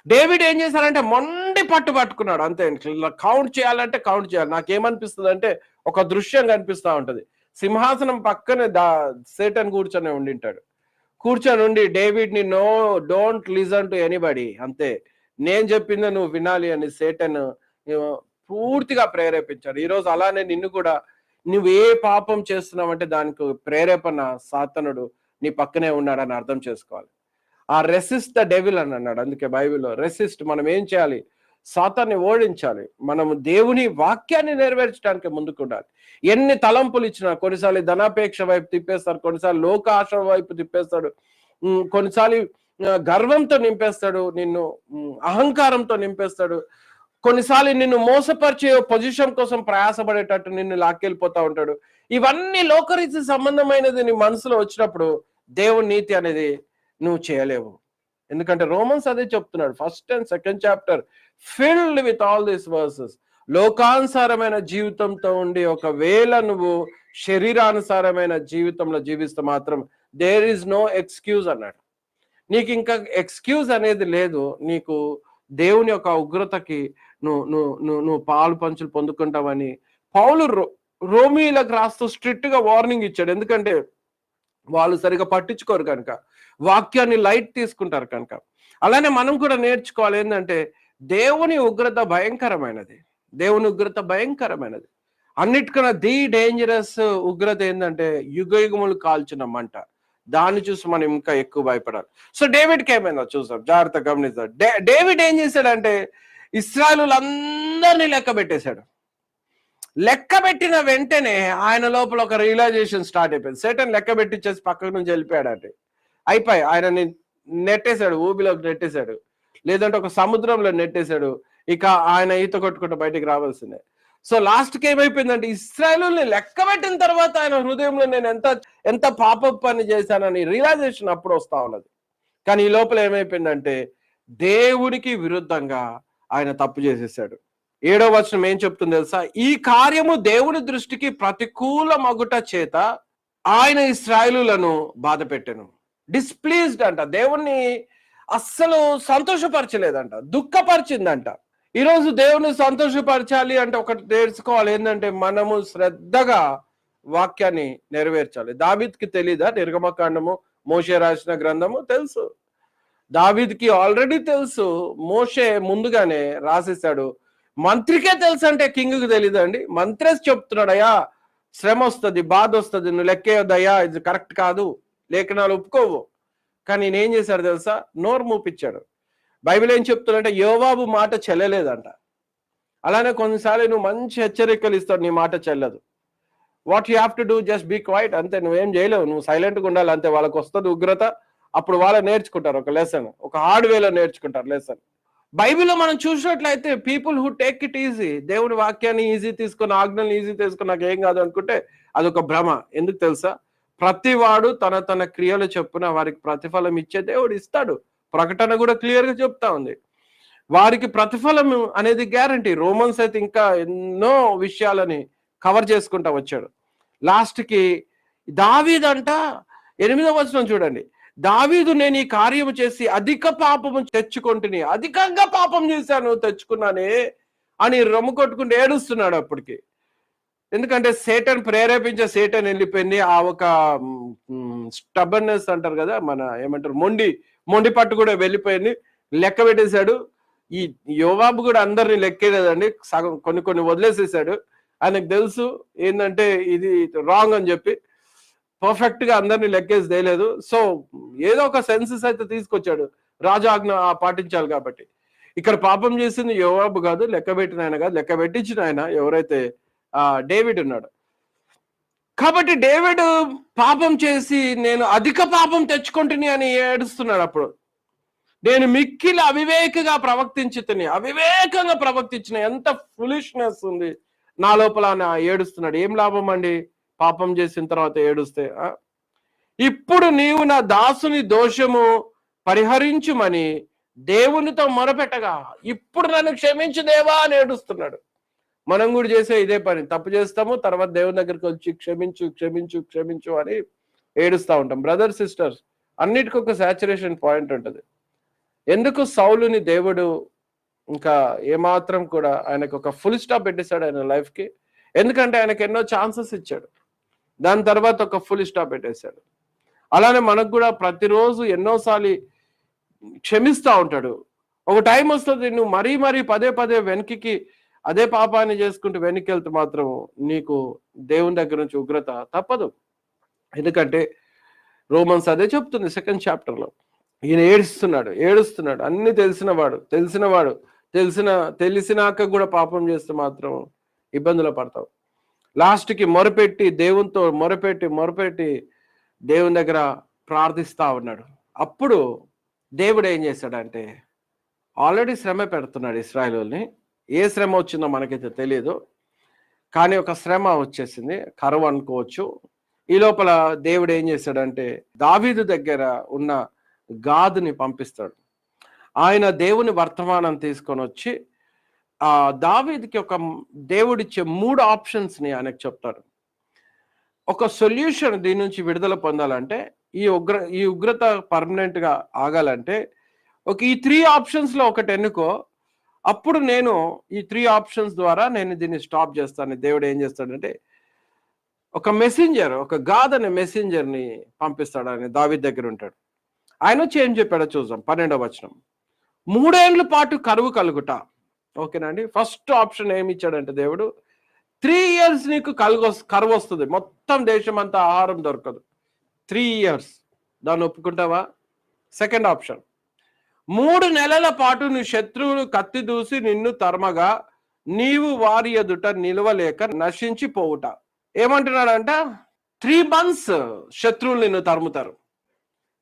A: డేవిడ్ ఏం చేశారంటే మొండి పట్టుకున్నాడు. అంతే, కౌంట్ చేయాలంటే కౌంట్ చేయాలి. నాకేమనిపిస్తుంది అంటే ఒక దృశ్యం కనిపిస్తూ ఉంటది. సింహాసనం పక్కనే సేటన్ కూర్చొని ఉండి డేవిడ్ ని డోంట్ లిజన్ టు ఎనీబడి, అంతే, నేను చెప్పింది నువ్వు వినాలి అని సేటన్ పూర్తిగా ప్రేరేపించాడు. ఈరోజు అలానే నిన్ను కూడా నువ్వు ఏ పాపం చేస్తున్నావంటే దానికి ప్రేరేపణ సాతానుడు నీ పక్కనే ఉన్నాడని అర్థం చేసుకోవాలి. ఆ రెసిస్ట్ ద డెవిల్ అని అన్నాడు. అందుకే బైబిల్లో రెసిస్ట్, మనం ఏం చేయాలి? సాతాన్ని ఓడించాలి. మనము దేవుని వాక్యాన్ని నెరవేర్చడానికి ముందుకు ఉండాలి. ఎన్ని తలంపులు ఇచ్చినా, కొన్నిసార్లు ధనాపేక్ష వైపు తిప్పేస్తాడు, కొన్నిసార్లు లోక ఆశ వైపు తిప్పేస్తాడు, కొన్నిసార్లు గర్వంతో నింపేస్తాడు, నిన్ను అహంకారంతో నింపేస్తాడు, కొన్నిసార్లు నిన్ను మోసపరిచే పొజిషన్ కోసం ప్రయాసపడేటట్టు నిన్ను లాక్కెళ్ళిపోతా ఉంటాడు. ఇవన్నీ లోకరీతి సంబంధమైనది నీ మనసులో వచ్చినప్పుడు దేవుని నీతి అనేది నువ్వు చేయలేవు. ఎందుకంటే రోమన్స్ అదే చెప్తున్నాడు, 1st and 2nd chapter filled with all these verses. లోకానుసారమైన జీవితంతో ఉండి ఒకవేళ నువ్వు శరీరానుసారమైన జీవితంలో జీవిస్తే మాత్రం దేర్ ఈజ్ నో ఎక్స్క్యూజ్ అన్నాడు. నీకు ఇంకా ఎక్స్క్యూజ్ అనేది లేదు. నీకు దేవుని యొక్క ఉగ్రతకి నువ్వు పాలు పంచులు పొందుకుంటావని పౌలు రోమీలకు రాస్తూ స్ట్రిక్ట్ గా వార్నింగ్ ఇచ్చాడు. ఎందుకంటే వాళ్ళు సరిగా పట్టించుకోరు కనుక, వాక్యాన్ని లైట్ తీసుకుంటారు కనుక. అలానే మనం కూడా నేర్చుకోవాలి ఏంటంటే దేవుని ఉగ్రత భయంకరమైనది. దేవుని ఉగ్రత భయంకరమైనది. అన్నిటికన్నా డేంజరస్ ఉగ్రత ఏంటంటే యుగయుగములు కాల్చిన మంట. దాన్ని చూసి మనం ఇంకా ఎక్కువ భయపడాలి. సో డేవిడ్కి ఏమైందో చూసాం, జాగ్రత్తగా గమనిద్దాం. డేవిడ్ ఏం చేశాడంటే ఇశ్రాయేలులందరినీ లెక్క పెట్టేశాడు. లెక్క పెట్టిన వెంటనే ఆయన లోపల ఒక రియలైజేషన్ స్టార్ట్ అయిపోయింది. సేటన్ లెక్క పెట్టించేసి పక్కకు నుంచి వెళ్ళిపోయాడంటే అయిపోయి ఆయనని నెట్టేశాడు, ఊబిలోకి నెట్టేశాడు, లేదంటే ఒక సముద్రంలో నెట్టేశాడు. ఇక ఆయన ఈత కొట్టుకుంటూ బయటికి రావాల్సిందే. సో లాస్ట్కి ఏమైపోయిందంటే ఇశ్రాయేలుని లెక్క పెట్టిన తర్వాత ఆయన హృదయంలో నేను ఎంత పాప పని చేశానని రియలైజేషన్ అప్పుడు వస్తా ఉన్నది. కానీ ఈ లోపల ఏమైపోయిందంటే దేవుడికి విరుద్ధంగా ఆయన తప్పు చేసేసాడు. 7వ వచనం ఏం చెప్తుంది తెలుసా? ఈ కార్యము దేవుని దృష్టికి ప్రతికూల మగుట చేత ఆయన ఇశ్రాయేలులను బాధ పెట్టెను. డిస్ప్లీజ్డ్ అంట, దేవుణ్ణి అస్సలు సంతోషపరచలేదంట, దుఃఖపరిచిందంట. ఈరోజు దేవుని సంతోషపరచాలి అంటే ఒకటి తెలుసుకోవాలి, ఏంటంటే మనము శ్రద్ధగా వాక్యాన్ని నెరవేర్చాలి. దావీద్కి తెలీదా నిర్గమకాండము, మోషే రాసిన గ్రంథము తెలుసు. దావీద్కి ఆల్రెడీ తెలుసు, మోషే ముందుగానే రాసేసాడు. మంత్రికే తెలుసు అంటే కింగ్కి తెలీదండి? మంత్రేసి చెప్తున్నాడు, అయ్యా శ్రమ వస్తుంది, బాధ వస్తుంది, నువ్వు లెక్కేయొద్దయ్యా, ఇది కరెక్ట్ కాదు, లేఖనాలు ఒప్పుకోవు. కానీ నేనేం చేశాడు తెలుసా? నోరు మూపించాడు. బైబిల్ ఏం చెప్తుందంటే యోవాబు మాట చెల్లలేదంట. అలానే కొన్నిసార్లు నువ్వు మంచి హెచ్చరికలు ఇస్తావు, నీ మాట చెల్లదు. What you have to do, just be quiet, అంతే. నువ్వేం చేయలేవు, నువ్వు సైలెంట్గా ఉండాలి అంతే. వాళ్ళకి వస్తుంది ఉగ్రత, అప్పుడు వాళ్ళు నేర్చుకుంటారు ఒక లెసన్, ఒక హార్డ్ వేలో నేర్చుకుంటారు లెసన్. బైబిల్లో మనం చూసినట్లయితే people who take it easy, దేవుని వాక్యాన్ని ఈజీ తీసుకొని, ఆజ్ఞల్ని ఈజీ తీసుకొని నాకు ఏం కాదు అనుకుంటే అదొక భ్రమ. ఎందుకు తెలుసా? ప్రతి వాడు తన క్రియలు చొప్పున వారికి ప్రతిఫలం ఇచ్చే దేవుడు ఇస్తాడు. ప్రకటన కూడా క్లియర్ గా చెప్తా ఉంది, వారికి ప్రతిఫలం అనేది గ్యారంటీ. రోమన్స్ అయితే ఇంకా ఎన్నో విషయాలని కవర్ చేసుకుంటా వచ్చాడు. లాస్ట్ కి దావీదంట 8వ వచనం చూడండి, దావీదు నేను ఈ కార్యము చేసి అధిక పాపము తెచ్చుకుంటుని, అధికంగా పాపం చేశాను తెచ్చుకున్నానే అని రొమ్ము కొట్టుకుంటూ ఏడుస్తున్నాడు అప్పటికి. ఎందుకంటే సేటన్ ప్రేరేపించే సేటన్ వెళ్ళిపోయింది. ఆ ఒక స్టబర్నెస్ అంటారు కదా, మన ఏమంటారు, మొండి పట్టు కూడా వెళ్ళిపోయింది. లెక్క పెట్టేశాడు. ఈ యోవాబు కూడా అందరిని లెక్కేలేదండి, సగం కొన్ని వదిలేసేసాడు. ఆయనకు తెలుసు ఏంటంటే ఇది రాంగ్ అని చెప్పి పర్ఫెక్ట్ గా అందరినీ లెక్కేసి తేలేదు. సో ఏదో ఒక సెన్సెస్ అయితే తీసుకొచ్చాడు, రాజాజ్ఞ పాటించాలి కాబట్టి. ఇక్కడ పాపం చేసింది యోవాబు కాదు, లెక్క పెట్టిన ఆయన కాదు, లెక్క పెట్టించిన ఆయన ఎవరైతే డేవిడ్ ఉన్నాడు. కాబట్టి డేవిడ్ పాపం చేసి నేను అధిక పాపం తెచ్చుకుంటుని అని ఏడుస్తున్నాడు. అప్పుడు నేను మిక్కిలి అవివేకంగా ప్రవర్తించిన ఎంత ఫులిష్నెస్ ఉంది నా లోపల అని ఏడుస్తున్నాడు. ఏం లాభం అండి పాపం చేసిన తర్వాత ఏడుస్తే? ఇప్పుడు నీవు నా దాసుని దోషము పరిహరించుమని దేవునితో మొరపెట్టగా ఇప్పుడు నన్ను క్షమించు దేవా అని ఏడుస్తున్నాడు. మనం కూడా చేసే ఇదే పని, తప్పు చేస్తాము, తర్వాత దేవుని దగ్గరికి వచ్చి క్షమించు క్షమించు క్షమించు అని ఏడుస్తూ ఉంటాం. బ్రదర్ సిస్టర్స్, అన్నిటికీ ఒక సాచురేషన్ పాయింట్ ఉంటుంది. ఎందుకు సౌలుని దేవుడు ఇంకా ఏమాత్రం కూడా ఆయనకు ఒక ఫుల్ స్టాప్ పెట్టేశాడు ఆయన లైఫ్కి? ఎందుకంటే ఆయనకు ఎన్నో ఛాన్సెస్ ఇచ్చాడు, దాని తర్వాత ఒక ఫుల్ స్టాప్ పెట్టేశాడు. అలానే మనకు కూడా ప్రతిరోజు ఎన్నోసార్లు క్షమిస్తూ ఉంటాడు. ఒక టైం వస్తుంది నువ్వు మరీ పదే వెనక్కి అదే పాపాన్ని చేసుకుంటూ వెనక్కి వెళ్తే మాత్రం నీకు దేవుని దగ్గర నుంచి ఉగ్రత తప్పదు. ఎందుకంటే రోమన్స్ అదే చెప్తుంది 2వ చాప్టర్లో. ఈయన ఏడుస్తున్నాడు, అన్ని తెలిసినాక కూడా పాపం చేస్తే మాత్రం ఇబ్బందులు పడతావు. లాస్ట్కి దేవునితో మొరపెట్టి దేవుని దగ్గర ప్రార్థిస్తా ఉన్నాడు. అప్పుడు దేవుడు ఏం చేశాడంటే ఆల్రెడీ శ్రమ పెడుతున్నాడు ఇశ్రాయేలుని. ఏ శ్రమ వచ్చిందో మనకైతే తెలియదు, కానీ ఒక శ్రమ వచ్చేసింది, కరువు అనుకోవచ్చు. ఈ లోపల దేవుడు ఏం చేశాడంటే దావీదు దగ్గర ఉన్న గాదుని పంపిస్తాడు. ఆయన దేవుని వర్తమానం తీసుకొని వచ్చి దావీదుకి ఒక దేవుడిచ్చే 3 ఆప్షన్స్ని ఆయనకు చెప్తాడు. ఒక సొల్యూషన్ దీని నుంచి విడుదల పొందాలంటే, ఈ ఉగ్రత పర్మనెంట్ గా ఆగాలంటే ఈ 3 ఆప్షన్స్లో ఒకటి ఎన్నుకో, అప్పుడు నేను ఈ 3 ఆప్షన్స్ ద్వారా నేను దీన్ని స్టాప్ చేస్తాను. దేవుడు ఏం చేస్తాడంటే ఒక మెసెంజర్, ఒక గాద్ అనే మెసెంజర్ని పంపిస్తాడు. ఆయన దావీదు దగ్గర ఉంటాడు. ఆయన వచ్చి ఏం చెప్పాడో చూద్దాం. 12వ వచనం, 3 ఏళ్ల పాటు కరువు కలుగుట. ఓకేనండి. ఫస్ట్ ఆప్షన్ ఏమి ఇచ్చాడంటే దేవుడు, 3 years నీకు కరువు వస్తుంది, మొత్తం దేశం అంతా ఆహారం దొరకదు. 3 years. దాన్ని ఒప్పుకుంటావా? సెకండ్ ఆప్షన్, 3 నెలల పాటు నీ శత్రువులు కత్తి దూసి నిన్ను తరమగా నీవు వారి ఎదుట నిలవలేక నశించి పోవుట. ఏమంటున్నాడంట? 3 months శత్రువులు నిన్ను తరుముతారు,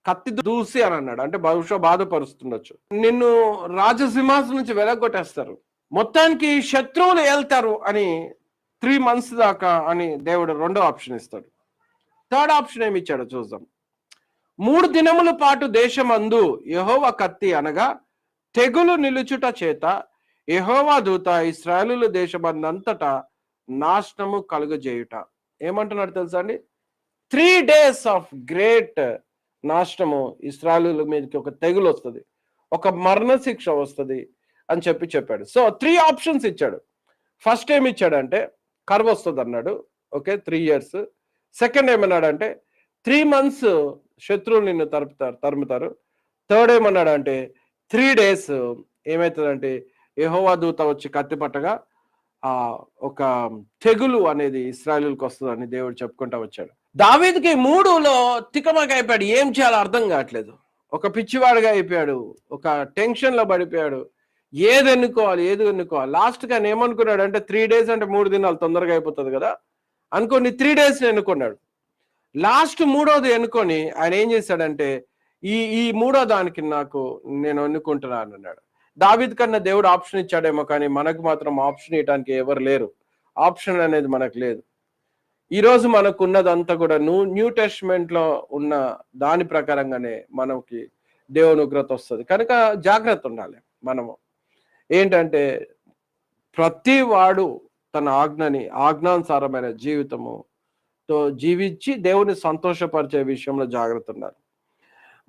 A: కత్తి దూసి అని అన్నాడు. అంటే బహుశా బాధపరుస్తుండొచ్చు. నిన్ను రాజసింహాసనం నుంచి వెలగొట్టేస్తారు, మొత్తానికి శత్రువులు వెళ్తారు అని 3 months దాకా అని దేవుడు రెండో ఆప్షన్ ఇస్తాడు. థర్డ్ ఆప్షన్ ఏమి ఇచ్చాడో చూద్దాం. 3 దినముల పాటు దేశమందు యెహోవా కత్తి అనగా తెగులు నిలుచుట చేత యెహోవా దూత ఇశ్రాయేలు దేశమందంతటా నాశనము కలుగజేయుట. ఏమంటున్నాడు తెలుసా అండి? 3 days ఆఫ్ గ్రేట్ నాశనము ఇశ్రాయేలు మీదకి, ఒక తెగులు వస్తుంది, ఒక మరణ శిక్ష వస్తుంది అని చెప్పాడు. సో 3 ఆప్షన్స్ ఇచ్చాడు. ఫస్ట్ ఏమి ఇచ్చాడంటే కరువు వస్తుంది అన్నాడు. Okay, 3 years. సెకండ్ ఏమన్నాడంటే 3 months శత్రువులు నిన్ను తరుముతారు. థర్డ్ ఏమన్నాడంటే 3 days ఏమవుతుందంటే యెహోవా దూత వచ్చి కత్తి పట్టగా ఒక తెగులు అనేది ఇశ్రాయేలుకి వస్తుందని దేవుడు చెప్పుకుంటా వచ్చాడు. దావీదుకి 3లో తికమక అయిపోయాడు, ఏం చేయాలో అర్థం కావట్లేదు, ఒక పిచ్చివాడిగా అయిపోయాడు, ఒక టెన్షన్ లో పడిపోయాడు, ఏది ఎన్నుకోవాలి. లాస్ట్ గా ఆయన ఏమనుకున్నాడు అంటే 3 days అంటే 3 దినాలు తొందరగా అయిపోతుంది కదా అనుకోని 3 days ఎన్నుకున్నాడు. లాస్ట్ 3వది ఎన్నుకొని ఆయన ఏం చేశాడంటే ఈ 3వ దానికి నేను ఎన్నుకుంటున్నాను అన్నాడు. దావీదు కన్నా దేవుడు ఆప్షన్ ఇచ్చాడేమో, కానీ మనకు మాత్రం ఆప్షన్ ఇవ్వడానికి ఎవరు లేరు. ఆప్షన్ అనేది మనకు లేదు. ఈరోజు మనకు ఉన్నదంతా కూడా న్యూ టెస్ట్మెంట్ లో ఉన్న దాని ప్రకారంగానే మనకి దేవుని ఉగ్రత వస్తుంది. కనుక జాగ్రత్త ఉండాలి. మనము ఏంటంటే ప్రతి వాడు తన ఆజ్ఞానుసారమైన జీవితముతో జీవించి దేవుని సంతోషపరిచే విషయంలో జాగ్రత్త ఉండాలి.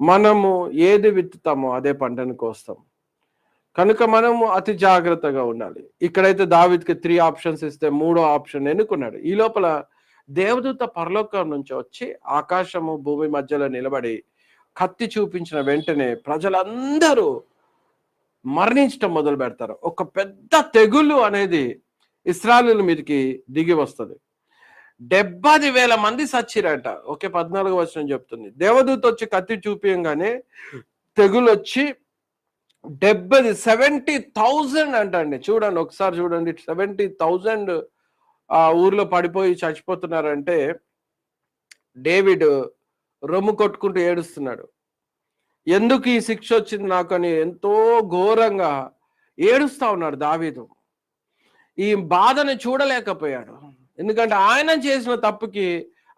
A: మనము ఏది విత్తుతామో అదే పంటను కోస్తాం. కనుక మనము అతి జాగ్రత్తగా ఉండాలి. ఇక్కడైతే దావీదుకి 3 ఆప్షన్స్ ఇస్తే 3వ ఆప్షన్ ఎన్నుకున్నాడు. ఈ లోపల దేవదూత పరలోకం నుంచి వచ్చి ఆకాశము భూమి మధ్యలో నిలబడి కత్తి చూపించిన వెంటనే ప్రజలందరూ మరణించడం మొదలు పెడతారు. ఒక పెద్ద తెగులు అనేది ఇశ్రాయేలు మీదకి దిగి వస్తుంది. 70,000 మంది సచ్చిరట. ఓకే, 14వ వచనం చెప్తుంది. దేవదూత వచ్చి కత్తి చూపించగానే తెగులు వచ్చి 70,000 అంటండి. చూడండి, ఒకసారి చూడండి, 70,000 ఊర్లో పడిపోయి చచ్చిపోతున్నారంటే డేవిడ్ రొమ్ము కొట్టుకుంటూ ఏడుస్తున్నాడు. ఎందుకు ఈ శిక్ష వచ్చింది నాకు అని ఎంతో ఘోరంగా ఏడుస్తా ఉన్నాడు దావీదు. ఈ బాధను చూడలేకపోయాడు, ఎందుకంటే ఆయన చేసిన తప్పుకి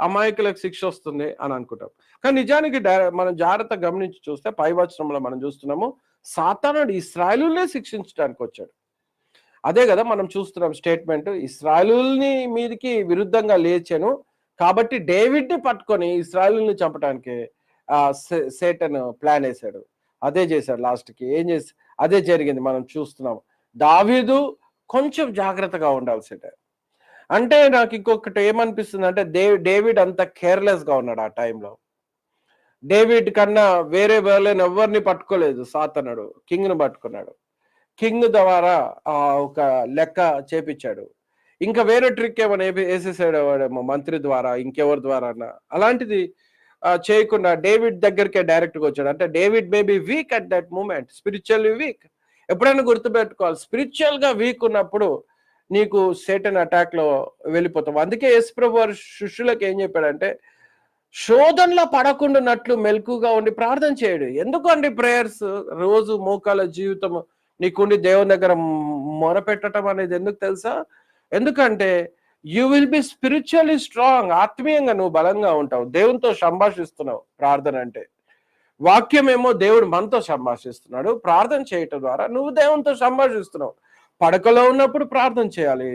A: అమాయకులకు శిక్ష వస్తుంది అని అనుకుంటాం. కానీ నిజానికి మనం జాగ్రత్త గమనించి చూస్తే పై వచనంలో మనం చూస్తున్నాము, సాతానుడు ఇశ్రాయేలునే శిక్షించడానికి వచ్చాడు. అదే కదా మనం చూస్తున్నాం స్టేట్మెంట్, ఇశ్రాయేలుని మీదకి విరుద్ధంగా లేచాను కాబట్టి డేవిడ్ని పట్టుకొని ఇశ్రాయేలుని చంపడానికి సేటన్ ప్లాన్ వేశాడు. అదే చేశాడు. లాస్ట్కి ఏం చేసి అదే జరిగింది. మనం చూస్తున్నాం. దావీదు కొంచెం జాగ్రత్తగా ఉండాల్సిందే. అంటే నాకు ఇంకొకటి ఏమనిపిస్తుంది అంటే డేవిడ్ అంత కేర్లెస్ గా ఉన్నాడు ఆ టైంలో. డేవిడ్ కన్నా వేరే వాళ్ళని ఎవరిని పట్టుకోలేదు సాతానుడు, కింగ్ను పట్టుకున్నాడు. కింగ్ ద్వారా ఒక లెక్క చేపించాడు. ఇంకా వేరే ట్రిక్ ఏమైనా వేసేసాడు వాడేమో మంత్రి ద్వారా, ఇంకెవరి ద్వారా. అలాంటిది చేయకుండా డేవిడ్ దగ్గరికే డైరెక్ట్ గా వచ్చాడు. అంటే David may be weak at that moment, spiritually weak. ఎప్పుడైనా గుర్తుపెట్టుకోవాలి, స్పిరిచువల్ గా వీక్ ఉన్నప్పుడు నీకు సేటన్ అటాక్ లో వెళ్ళిపోతావు. అందుకే యేసుప్రభు వారి శిష్యులకు ఏం చెప్పాడంటే శోధనలో పడకుండానట్లు మెలకుగా ఉండి ప్రార్థన చేయడు. ఎందుకండి ప్రేయర్స్, రోజు మోకాల జీవితం నీకుండి దేవుని దగ్గర మొరపెట్టడం అనేది ఎందుకు తెలుసా? ఎందుకంటే you will be spiritually strong. ఆత్మీయంగా నువ్వు బలంగా ఉంటావు, దేవునితో సంభాషిస్తున్నావు. ప్రార్థన అంటే వాక్యం ఏమో దేవుడు మనతో సంభాషిస్తున్నాడు, ప్రార్థన చేయటం ద్వారా నువ్వు దేవునితో సంభాషిస్తున్నావు. పడకలో ఉన్నప్పుడు ప్రార్థన చేయాలి,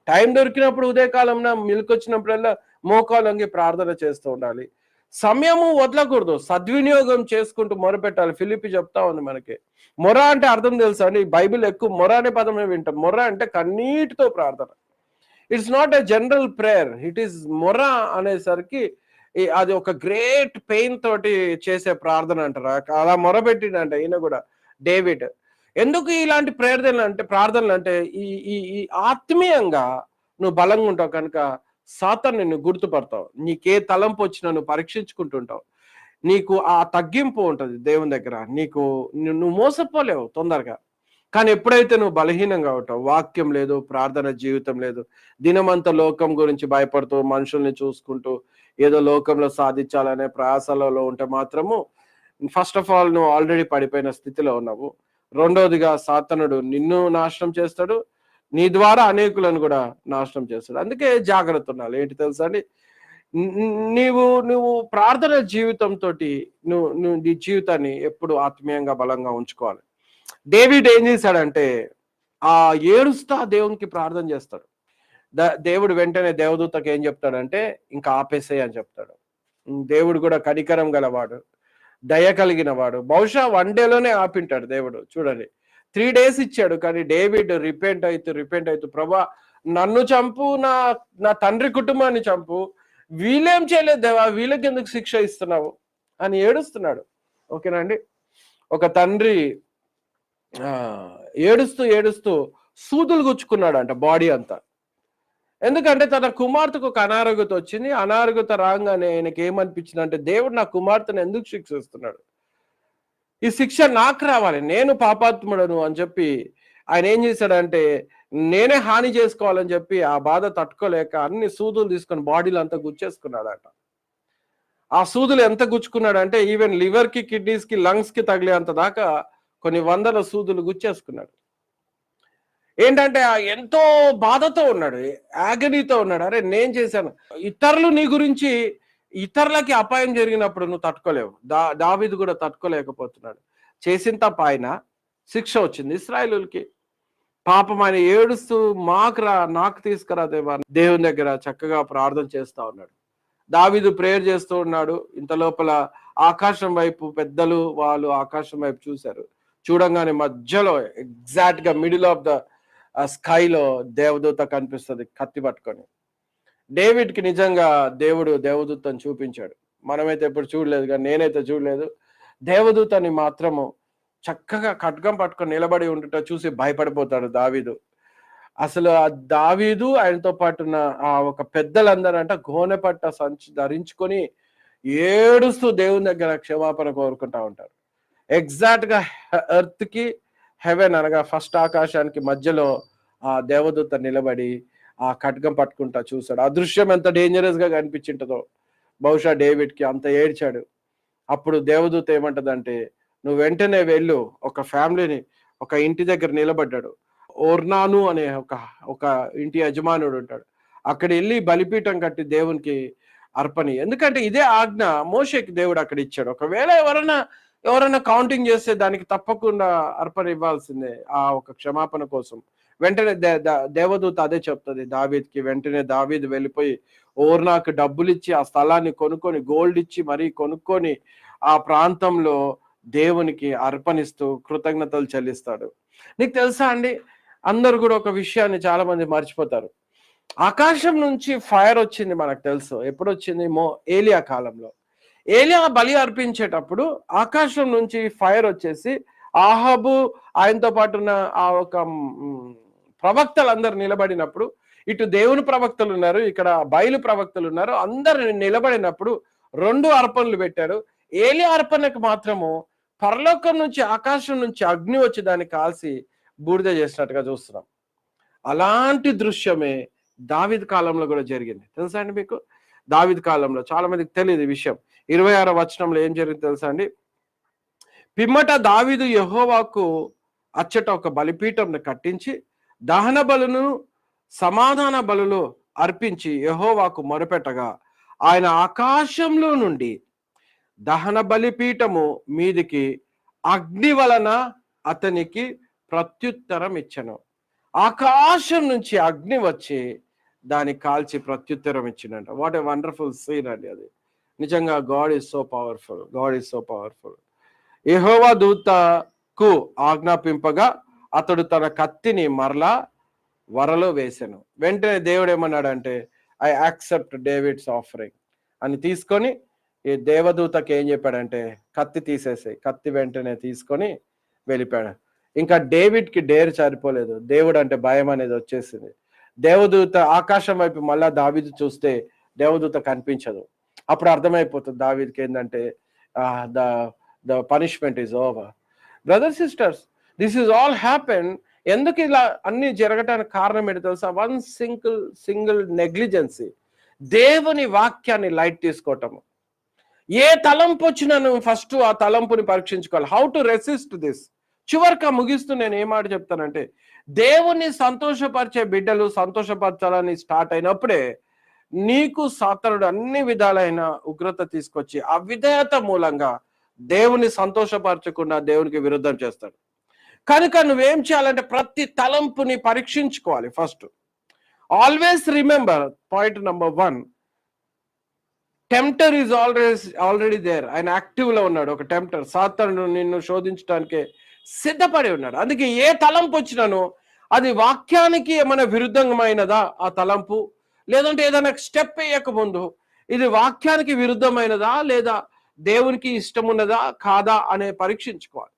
A: టైం దొరికినప్పుడు ఉదయకాలంలో మిల్కొచ్చినప్పుడల్లా మోకాలంగి ప్రార్థన చేస్తూ ఉండాలి. సమయము వదలకూడదు, సద్వినియోగం చేసుకుంటూ మొరపెట్టాలి. ఫిలిప్పి చెప్తా ఉంది మనకి. మొర అంటే అర్థం తెలుసా అండి? బైబిల్ ఎక్కువ మొర అనే పదమే వింటాం. మొర అంటే కన్నీటితో ప్రార్థన. It's not a general prayer, it is మొర అనేసరికి అది ఒక గ్రేట్ పెయిన్ తోటి చేసే ప్రార్థన అంటారు. అలా మొరపెట్టిండంట ఈయన కూడా డేవిడ్. ఎందుకు ఇలాంటి ప్రార్థనలు అంటే ఈ ఈ ఈ ఆత్మీయంగా నువ్వు బలంగా ఉంటావు కనుక సాతాను నిన్ను గుర్తుపడతావు. నీకే తలంపు వచ్చినా నువ్వు పరీక్షించుకుంటుంటావు. నీకు ఆ తగ్గింపు ఉంటది దేవుని దగ్గర. నువ్వు మోసపోలేవు తొందరగా. కానీ ఎప్పుడైతే నువ్వు బలహీనంగా ఉంటావు, వాక్యం లేదు, ప్రార్థన జీవితం లేదు, దినమంతా లోకం గురించి భయపడుతూ, మనుషుల్ని చూసుకుంటూ, ఏదో లోకంలో సాధించాలనే ప్రయాసలలో ఉంటే మాత్రము ఫస్ట్ ఆఫ్ ఆల్ నువ్వు ఆల్రెడీ పడిపోయిన స్థితిలో ఉన్నావు. రెండోదిగా సాతానుడు నిన్ను నాశనం చేస్తాడు, నీ ద్వారా అనేకులను కూడా నాశనం చేస్తాడు. అందుకే జాగ్రత్త ఉండాలి. ఏంటి తెలుసా అండి, నీవు నువ్వు ప్రార్థన జీవితంతో నువ్వు నీ జీవితాన్ని ఎప్పుడు ఆత్మీయంగా బలంగా ఉంచుకోవాలి. డేవిడ్ ఏం చేశాడంటే ఆ ఏడుస్తా దేవునికి ప్రార్థన చేస్తాడు. దేవుడు వెంటనే దేవదూతకి ఏం చెప్తాడంటే ఇంకా ఆపేసేయ్ అని చెప్తాడు. దేవుడు కూడా కనికరం గలవాడు, దయ కలిగిన వాడు. బహుశా 1 డేలోనే ఆపింటాడు దేవుడు. చూడండి, 3 days ఇచ్చాడు. కానీ డేవిడ్ రిపెంట్ అవుతూ ప్రభా నన్ను చంపు, నా తండ్రి కుటుంబాన్ని చంపు, వీళ్ళేం చేయలేదు దేవా, వీళ్ళకి ఎందుకు శిక్ష ఇస్తున్నావు అని ఏడుస్తున్నాడు. ఓకేనా అండి. ఒక తండ్రి ఏడుస్తూ సూదులు గుచ్చుకున్నాడు అంట బాడీ అంతా. ఎందుకంటే తన కుమార్తెకు ఒక అనారోగ్యత వచ్చింది. అనారోగ్యత రాగానే ఆయనకి ఏమనిపించింది అంటే, దేవుడు నా కుమార్తెను ఎందుకు శిక్షిస్తున్నాడు, ఈ శిక్ష నాకు రావాలి, నేను పాపాత్ముడను అని చెప్పి ఆయన ఏం చేశాడంటే నేనే హాని చేసుకోవాలని చెప్పి ఆ బాధ తట్టుకోలేక అన్ని సూదులు తీసుకొని బాడీలో అంతా గుచ్చేసుకున్నాడట. ఆ సూదులు ఎంత గుచ్చుకున్నాడంటే ఈవెన్ లివర్ కి, కిడ్నీస్ కి, లంగ్స్ కి తగిలేంత దాకా కొన్ని వందల సూదులు గుచ్చేసుకున్నాడు. ఏంటంటే ఎంతో బాధతో ఉన్నాడు, ఆగనీతో ఉన్నాడు. అరే నేను చేశాను. ఇతరులు నీ గురించి, ఇతరులకి అపాయం జరిగినప్పుడు నువ్వు తట్టుకోలేవు. దావీదు కూడా తట్టుకోలేకపోతున్నాడు. చేసిన తప్ప ఆయన శిక్ష వచ్చింది ఇశ్రాయేలుకి. పాపం ఆయన ఏడుస్తూ నాకు తీసుకురా దేవా, దేవుని దగ్గర చక్కగా ప్రార్థన చేస్తా ఉన్నాడు. దావీదు ప్రేయర్ చేస్తూ ఉన్నాడు. ఇంత లోపల ఆకాశం వైపు పెద్దలు వాళ్ళు ఆకాశం వైపు చూశారు. చూడంగానే మధ్యలో ఎగ్జాక్ట్ గా మిడిల్ ఆఫ్ ద స్కైలో దేవదూత కనిపిస్తుంది కత్తి పట్టుకొని. డేవిడ్ కి నిజంగా దేవుడు దేవదూతను చూపించాడు. మనమైతే ఎప్పుడు చూడలేదు, కానీ నేనైతే చూడలేదు. దేవదూతని మాత్రము చక్కగా ఖడ్గం పట్టుకొని నిలబడి ఉండుట చూసి భయపడిపోతాడు దావీదు. అసలు ఆ దావీదు ఆయనతో పాటున్న ఆ ఒక పెద్దలందరంట గోనెపట్ట సంచి ధరించుకొని ఏడుస్తూ దేవుని దగ్గర క్షమాపణ కోరుకుంటా ఉంటారు. ఎగ్జాక్ట్ గా ఎర్త్ కి హెవెన్ అనగా ఫస్ట్ ఆకాశానికి మధ్యలో ఆ దేవదూత నిలబడి ఆ ఖడ్గం పట్టుకుంటా చూశాడు. ఆ దృశ్యం ఎంత డేంజరస్ గా కనిపించింటదో. బహుశా డేవిడ్ కి అంత ఏడ్చాడు. అప్పుడు దేవదూత ఏమంటదంటే, నువ్వు వెంటనే వెళ్ళు, ఒక ఫ్యామిలీని ఒక ఇంటి దగ్గర నిలబడ్డాడు. ఓర్నాను అనే ఒక ఇంటి యజమానుడు ఉంటాడు. అక్కడ వెళ్ళి బలిపీఠం కట్టి దేవునికి అర్పణి. ఎందుకంటే ఇదే ఆజ్ఞ మోషేకి దేవుడు అక్కడ ఇచ్చాడు. ఒకవేళ ఎవరైనా కౌంటింగ్ చేస్తే దానికి తప్పకుండా అర్పణ ఇవ్వాల్సిందే ఆ ఒక క్షమాపణ కోసం. వెంటనే దేవదూత అదే చెప్తుంది దావీద్కి. వెంటనే దావీద్ వెళ్ళిపోయి ఓర్నాకు డబ్బులు ఇచ్చి ఆ స్థలాన్ని కొనుక్కొని, గోల్డ్ ఇచ్చి మరీ కొనుక్కొని ఆ ప్రాంతంలో దేవునికి అర్పణిస్తూ కృతజ్ఞతలు చెల్లిస్తాడు. నీకు తెలుసా అండి, అందరు కూడా ఒక విషయాన్ని చాలా మంది మర్చిపోతారు. ఆకాశం నుంచి ఫైర్ వచ్చింది మనకు తెలుసు. ఎప్పుడు వచ్చింది? ఏలియా కాలంలో. ఏలియా బలి అర్పించేటప్పుడు ఆకాశం నుంచి ఫైర్ వచ్చేసి ఆహాబు ఆయనతో పాటు ఉన్న ఆ ఒక ప్రవక్తలందరూ నిలబడినప్పుడు, ఇటు దేవుని ప్రవక్తలు ఉన్నారు, ఇక్కడ బయలు ప్రవక్తలు ఉన్నారు, అందరు నిలబడినప్పుడు 2 అర్పణలు పెట్టాడు. ఏలియా అర్పణకు మాత్రము పరలోకం నుంచి, ఆకాశం నుంచి అగ్ని వచ్చి దాన్ని కాల్చి బూడిద చేసినట్టుగా చూస్తున్నాం. అలాంటి దృశ్యమే దావీదు కాలంలో కూడా జరిగింది. తెలుసా అండి మీకు? దావీదు కాలంలో చాలా మందికి తెలియదు ఈ విషయం. 26వ వచనంలో ఏం జరిగింది తెలుసా అండి? పిమ్మట దావీదు యెహోవాకు అచ్చట ఒక బలిపీఠంను కట్టించి దహన బలును సమాధాన బలులు అర్పించి యెహోవాకు మొరపెట్టగా ఆయన ఆకాశంలో నుండి దహన బలిపీఠము మీదికి అగ్ని వలన అతనికి ప్రత్యుత్తరం ఇచ్చను. ఆకాశం నుంచి అగ్ని వచ్చి దాన్ని కాల్చి ప్రత్యుత్తరం ఇచ్చినంట. వాట్ ఏ వండర్ఫుల్ సీన్ అండి అది. నిజంగా God is so powerful. God is so powerful. యెహోవా దూతకు ఆజ్ఞాపింపగా అతడు తన కత్తిని మరలా వరలో వేసెను. వెంటనే దేవుడు ఏమన్నాడంటే, ఐ యాక్సెప్ట్ డేవిడ్స్ ఆఫరింగ్ అని తీసుకొని ఈ దేవదూతకి ఏం చెప్పాడంటే, కత్తి తీసేసి, కత్తి వెంటనే తీసుకొని వెళ్ళిపోయాడు. ఇంకా డేవిడ్కి డేర్ సరిపోలేదు, దేవుడు అంటే భయం అనేది వచ్చేసింది. దేవదూత ఆకాశం వైపు మళ్ళా దావీదు చూస్తే దేవదూత కనిపించదు. అప్పుడు అర్థమైపోతుంది దావీదుకి ఏంటంటే the the punishment is over. Brother sisters, this is all happen. ఎందుకు ఇలా అన్ని జరగటానికి కారణం ఏంటి తెలుసా? వన్ సింగిల్ నెగ్లిజెన్సీ, దేవుని వాక్యాన్ని లైట్ తీసుకోవటము. ఏ తలంపు వచ్చినా నువ్వు ఫస్ట్ ఆ తలంపుని పరీక్షించుకోవాలి. How to resist this. చివరిగా ముగిస్తూ నేను ఏ మాట చెప్తానంటే, దేవుణ్ణి సంతోషపరిచే బిడ్డలు సంతోషపరచాలని స్టార్ట్ అయినప్పుడే నీకు సాతానుడు అన్ని విధాలైన ఉగ్రత తీసుకొచ్చి అవిధేయత మూలంగా దేవుని సంతోషపరచకుండా దేవునికి విరుద్ధం చేస్తాడు. కనుక నువ్వేం చేయాలంటే ప్రతి తలంపుని పరీక్షించుకోవాలి. First always remember point number 1, tempter is already there. ఆయన యాక్టివ్ లో ఉన్నాడు. ఒక టెంప్టర్, సాతానుడు నిన్ను శోధించడానికే సిద్ధపడి ఉన్నాడు. అందుకే ఏ తలంపు వచ్చినానో అది వాక్యానికి ఏమైనా విరుద్ధమైనదా ఆ తలంపు, లేదంటే ఏదైనా స్టెప్ వేయక ముందు ఇది వాక్యానికి విరుద్ధమైనదా లేదా దేవునికి ఇష్టం ఉన్నదా కాదా అనే పరీక్షించుకోవాలి.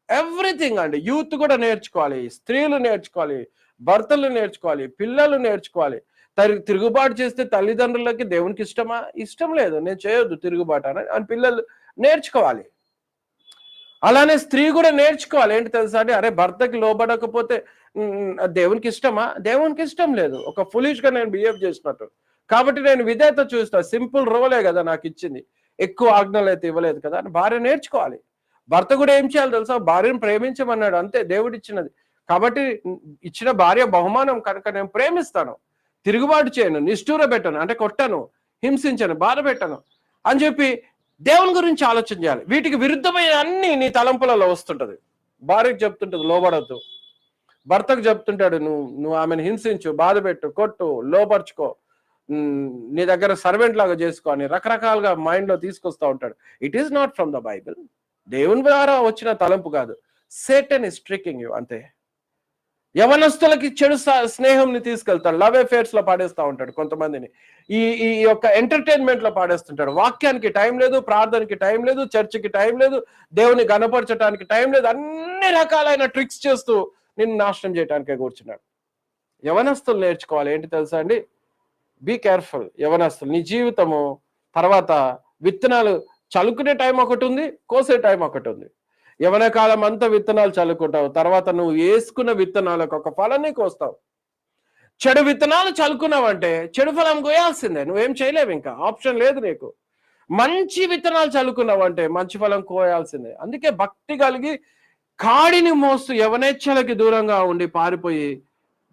A: ఎవ్రీథింగ్ అండి. యూత్ కూడా నేర్చుకోవాలి, స్త్రీలు నేర్చుకోవాలి, భర్తలు నేర్చుకోవాలి, పిల్లలు నేర్చుకోవాలి. తిరుగుబాటు చేస్తే తల్లిదండ్రులకి దేవునికి ఇష్టమా? ఇష్టం లేదు, నేను చేయొద్దు తిరుగుబాటు అని పిల్లలు నేర్చుకోవాలి. అలానే స్త్రీ కూడా నేర్చుకోవాలి. ఏంటి తెలుసా అండి, అరే భర్తకి లోబడకపోతే దేవునికి ఇష్టమా? దేవునికి ఇష్టం లేదు, ఒక ఫులిష్ గా నేను బిహేవ్ చేసినట్టు, కాబట్టి నేను విధేయత చూస్తా. సింపుల్ రోలే కదా నాకు ఇచ్చింది, ఎక్కువ ఆజ్ఞలు అయితే ఇవ్వలేదు కదా అని భార్య నేర్చుకోవాలి. భర్త కూడా ఏం చేయాలి తెలుసా? భార్యను ప్రేమించమన్నాడు, అంతే దేవుడు ఇచ్చినది. కాబట్టి ఇచ్చిన భార్య బహుమానం కనుక నేను ప్రేమిస్తాను, తిరుగుబాటు చేయను, నిష్ఠూర పెట్టను, అంటే కొట్టను, హింసించను, బాధ పెట్టను అని చెప్పి దేవుని గురించి ఆలోచన చేయాలి. వీటికి విరుద్ధమైన అన్ని నీ తలంపులలో వస్తుంటది. భార్యకు చెప్తుంటది లోబడద్దు, భర్తకు చెప్తుంటాడు నువ్వు ఆమెను హింసించు, బాధ పెట్టు, కొట్టు, లోపరుచుకో, నీ దగ్గర సర్వెంట్ లాగా చేసుకో అని రకరకాలుగా మైండ్ లో తీసుకొస్తా ఉంటాడు. It is not from the Bible. దేవుని ద్వారా వచ్చిన తలంపు కాదు. సేటన్ ఇస్ ట్రికింగ్ యూ, అంతే. యవనస్తులకి చెడు స్నేహంని తీసుకెళ్తాడు, లవ్ అఫేర్స్ లో పాడేస్తా ఉంటాడు కొంతమందిని, ఈ యొక్క ఎంటర్టైన్మెంట్ లో పాడేస్తుంటాడు. వాక్యానికి టైం లేదు, ప్రార్థనకి టైం లేదు, చర్చికి టైం లేదు, దేవుని గణపరచడానికి టైం లేదు, అన్ని రకాలైన ట్రిక్స్ చేస్తూ నిన్ను నాశనం చేయడానికే కూర్చున్నాడు. యవనస్తులు నేర్చుకోవాలి. ఏంటి తెలుసా అండి? Be careful. యవనస్తులు, నీ జీవితము తర్వాత విత్తనాలు చల్లుకునే టైం ఒకటి ఉంది, కోసే టైం ఒకటి ఉంది. యవన కాలం అంతా విత్తనాలు చల్లుకుంటావు, తర్వాత నువ్వు వేసుకున్న విత్తనాలకు ఒక ఫలాన్ని కోస్తావు. చెడు విత్తనాలు చల్లుకున్నావంటే చెడు ఫలం కోయాల్సిందే, నువ్వేం చేయలేవు, ఇంకా ఆప్షన్ లేదు నీకు. మంచి విత్తనాలు చల్లుకున్నావంటే మంచి ఫలం కోయాల్సిందే. అందుకే భక్తి కలిగి కాడిని మోస్తూ యవనేచ్ఛలకి దూరంగా ఉండి పారిపోయి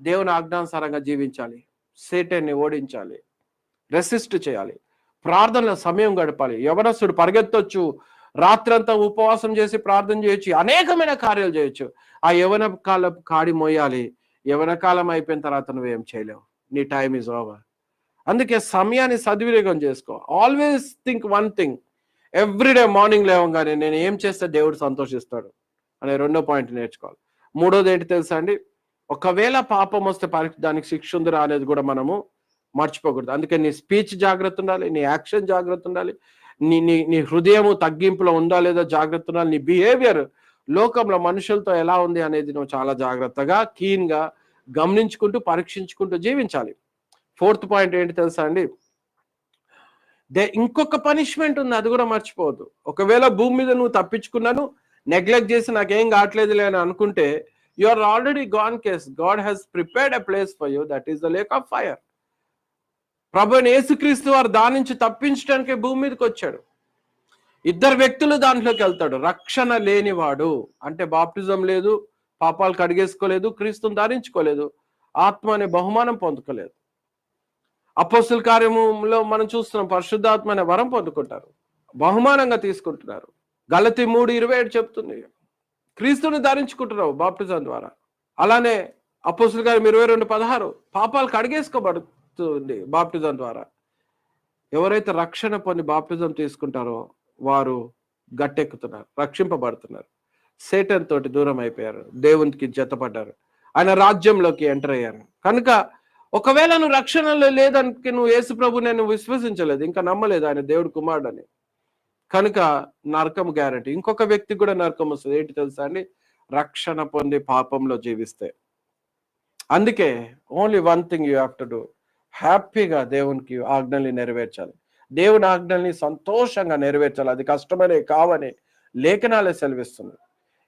A: దేవుని ఆజ్ఞానుసారంగా జీవించాలి. సేటన్ని ఓడించాలి, రెసిస్ట్ చేయాలి, ప్రార్థనలో సమయం గడపాలి. యవనస్తుడు పరిగెత్తొచ్చు, రాత్రంతా ఉపవాసం చేసి ప్రార్థన చేయొచ్చు, అనేకమైన కార్యాలు చేయొచ్చు. ఆ యవన కాలం కాడి మోయాలి. యవన కాలం అయిపోయిన తర్వాత నువ్వేం చేయలేవు, నీ టైం ఈజ్ ఓవర్. అందుకే సమయాన్ని సద్వినియోగం చేసుకో. Always think one thing, everyday morning లేవగానే నేను ఏం చేస్తే దేవుడు సంతోషిస్తాడు అనే 2వ పాయింట్ నేర్చుకోవాలి. 3వది ఏంటి తెలుసా అండి? ఒకవేళ పాపం వస్తే దానికి శిక్ష ఉందిరా అనేది కూడా మనము మర్చిపోకూడదు. అందుకే నీ స్పీచ్ జాగ్రత్త ఉండాలి, నీ యాక్షన్ జాగ్రత్త ఉండాలి, నీ నీ నీ హృదయము తగ్గింపులో ఉందా లేదా జాగ్రత్త ఉండాలి, నీ బిహేవియర్ లోకంలో మనుషులతో ఎలా ఉంది అనేది నువ్వు చాలా జాగ్రత్తగా కీన్గా గమనించుకుంటూ పరీక్షించుకుంటూ జీవించాలి. 4th పాయింట్ ఏంటి తెలుసా అండి? ఇంకొక పనిష్మెంట్ ఉంది, అది కూడా మర్చిపోవద్దు. ఒకవేళ భూమి మీద నువ్వు తప్పించుకున్నాను, నెగ్లెక్ట్ చేసి నాకేం కావట్లేదులే అని అనుకుంటే, you are already gone case. God has prepared a place for you, that is the lake of fire. ప్రభువైన యేసుక్రీస్తు వారు దాని నుంచి తప్పించడానికి భూమి మీదకి వచ్చాడు. 2 వ్యక్తులు దాంట్లోకి వెళ్తాడు. రక్షణ లేనివాడు అంటే బాప్టిజం లేదు, పాపాలు కడిగేసుకోలేదు, క్రీస్తుని ధరించుకోలేదు, ఆత్మ అనే బహుమానం పొందుకోలేదు. అపోస్తుల కార్యములో మనం చూస్తున్నాం, పరిశుద్ధాత్మ అనే వరం పొందుకుంటారు, బహుమానంగా తీసుకుంటున్నారు. గలతీ 3:27 చెప్తుంది, క్రీస్తుని ధరించుకుంటున్నావు బాప్టిజం ద్వారా. అలానే అపోస్తుల కార్యం 22:16 పాపాలు కడిగేసుకోబడుతుంది బాప్టిజం ద్వారా. ఎవరైతే రక్షణ పొంది బాప్టిజం తీసుకుంటారో వారు గట్టెక్కుతున్నారు, రక్షింపబడుతున్నారు, సేటన్ తోటి దూరం అయిపోయారు, దేవునికి జతపడ్డారు, ఆయన రాజ్యంలోకి ఎంటర్ అయ్యారు. కనుక ఒకవేళ నువ్వు రక్షణలో లేదానికి నువ్వు యేసు ప్రభు నేను విశ్వసించలేదు, ఇంకా నమ్మలేదు ఆయన దేవుడు కుమారుడని, కనుక నరకం గ్యారంటీ. ఇంకొక వ్యక్తికి కూడా నరకం వస్తుంది. ఏంటి తెలుసా అండి? రక్షణ పొంది పాపంలో జీవిస్తే. అందుకే only one thing you have to do, హ్యాపీగా దేవునికి ఆజ్ఞల్ని నెరవేర్చాలి. దేవుని ఆజ్ఞల్ని సంతోషంగా నెరవేర్చాలి. అది కష్టమనే కావని లేఖనాలే సెలవిస్తుంది.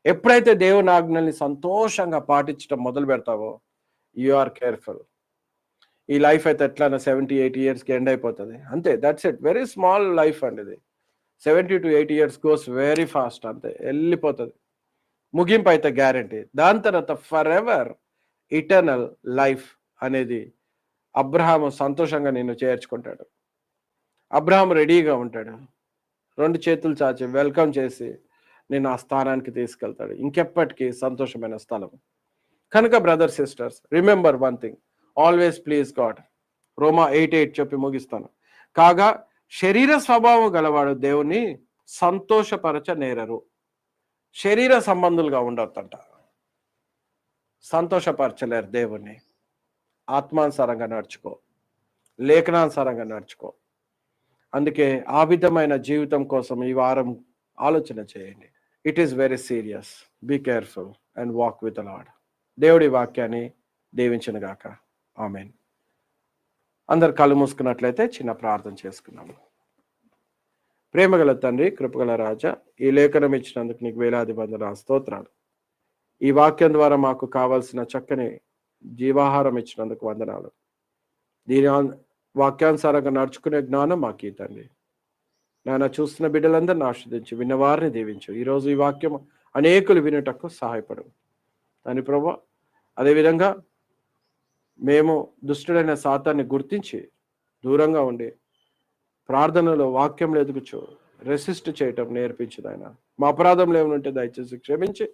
A: ఎప్పుడైతే దేవుని ఆజ్ఞల్ని సంతోషంగా పాటించడం మొదలు పెడతావో, యు ఆర్ కేర్ఫుల్. ఈ లైఫ్ అయితే ఎట్లా 70-80 ఇయర్స్కి ఎండ్ అయిపోతుంది అంతే. That's it. Very small life అండి ఇది. 70 to 80 years goes very fast, అంతే వెళ్ళిపోతుంది. ముగింపు అయితే గ్యారంటీ. దాని తర్వాత ఫర్ ఎవర్ ఇటర్నల్ లైఫ్ అనేది అబ్రహాము సంతోషంగా నిన్ను చేర్చుకుంటాడు. అబ్రహాం రెడీగా ఉంటాడు. 2 చేతులు చాచి వెల్కమ్ చేసి నేను ఆ స్థానానికి తీసుకెళ్తాడు. ఇంకెప్పటికీ సంతోషమైన స్థలం. కనుక brother sisters, remember one thing, always please God. రోమా 8:8 చెప్పి ముగిస్తాను. కాగా శరీర స్వభావం గలవాడు దేవుని సంతోషపరచ నేరరు. శరీర సంబంధులుగా ఉండొద్దంట, సంతోషపరచలేరు దేవుణ్ణి. ఆత్మానుసారంగా నడుచుకో, లేఖనానుసారంగా నడుచుకో. అందుకే ఆ విధమైన జీవితం కోసం ఈ వారం ఆలోచన చేయండి. It is very serious. Be careful and walk with the Lord. దేవుడి వాక్యాన్ని దీవించును గాక. ఆమేన్. అందరు కళ్ళు మూసుకున్నట్లయితే చిన్న ప్రార్థన చేసుకున్నాము. ప్రేమగల తండ్రి, కృపగల రాజా, ఈ లేఖనం ఇచ్చినందుకు నీకు వేలాది వందనాలు, స్తోత్రాలు. ఈ వాక్యం ద్వారా మాకు కావాల్సిన చక్కని జీవాహారం ఇచ్చినందుకు వందనాలు. దీని వాక్యానుసారంగా నడుచుకునే జ్ఞానం మాకు తండ్రి. నాన్న, చూస్తున్న బిడ్డలందరిని ఆస్వాదించి విన్నవారిని దీవించు. ఈరోజు ఈ వాక్యం అనేకులు వినుటకు సహాయపడు అని ప్రభువా. అదేవిధంగా మేము దుష్టుడైన సాతాన్ని గుర్తించి దూరంగా ఉండి ప్రార్థనలో వాక్యంలో ఎదుగుచు రెసిస్ట్ చేయటం నేర్పించు నాయన. మా అపరాధంలో ఏమనుంటే దయచేసి క్షమించి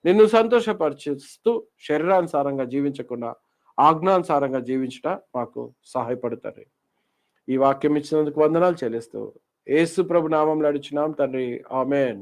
A: నిన్ను సంతోషపరిచిస్తూ శరీరానుసారంగా జీవించకుండా ఆజ్ఞానుసారంగా జీవించట మాకు సహాయపడతారు. ఈ వాక్యం ఇచ్చినందుకు వందనాలు చెల్లిస్తూ యేసు ప్రభు నామంలో అడుగుచున్నాం తండ్రి. ఆమేన్.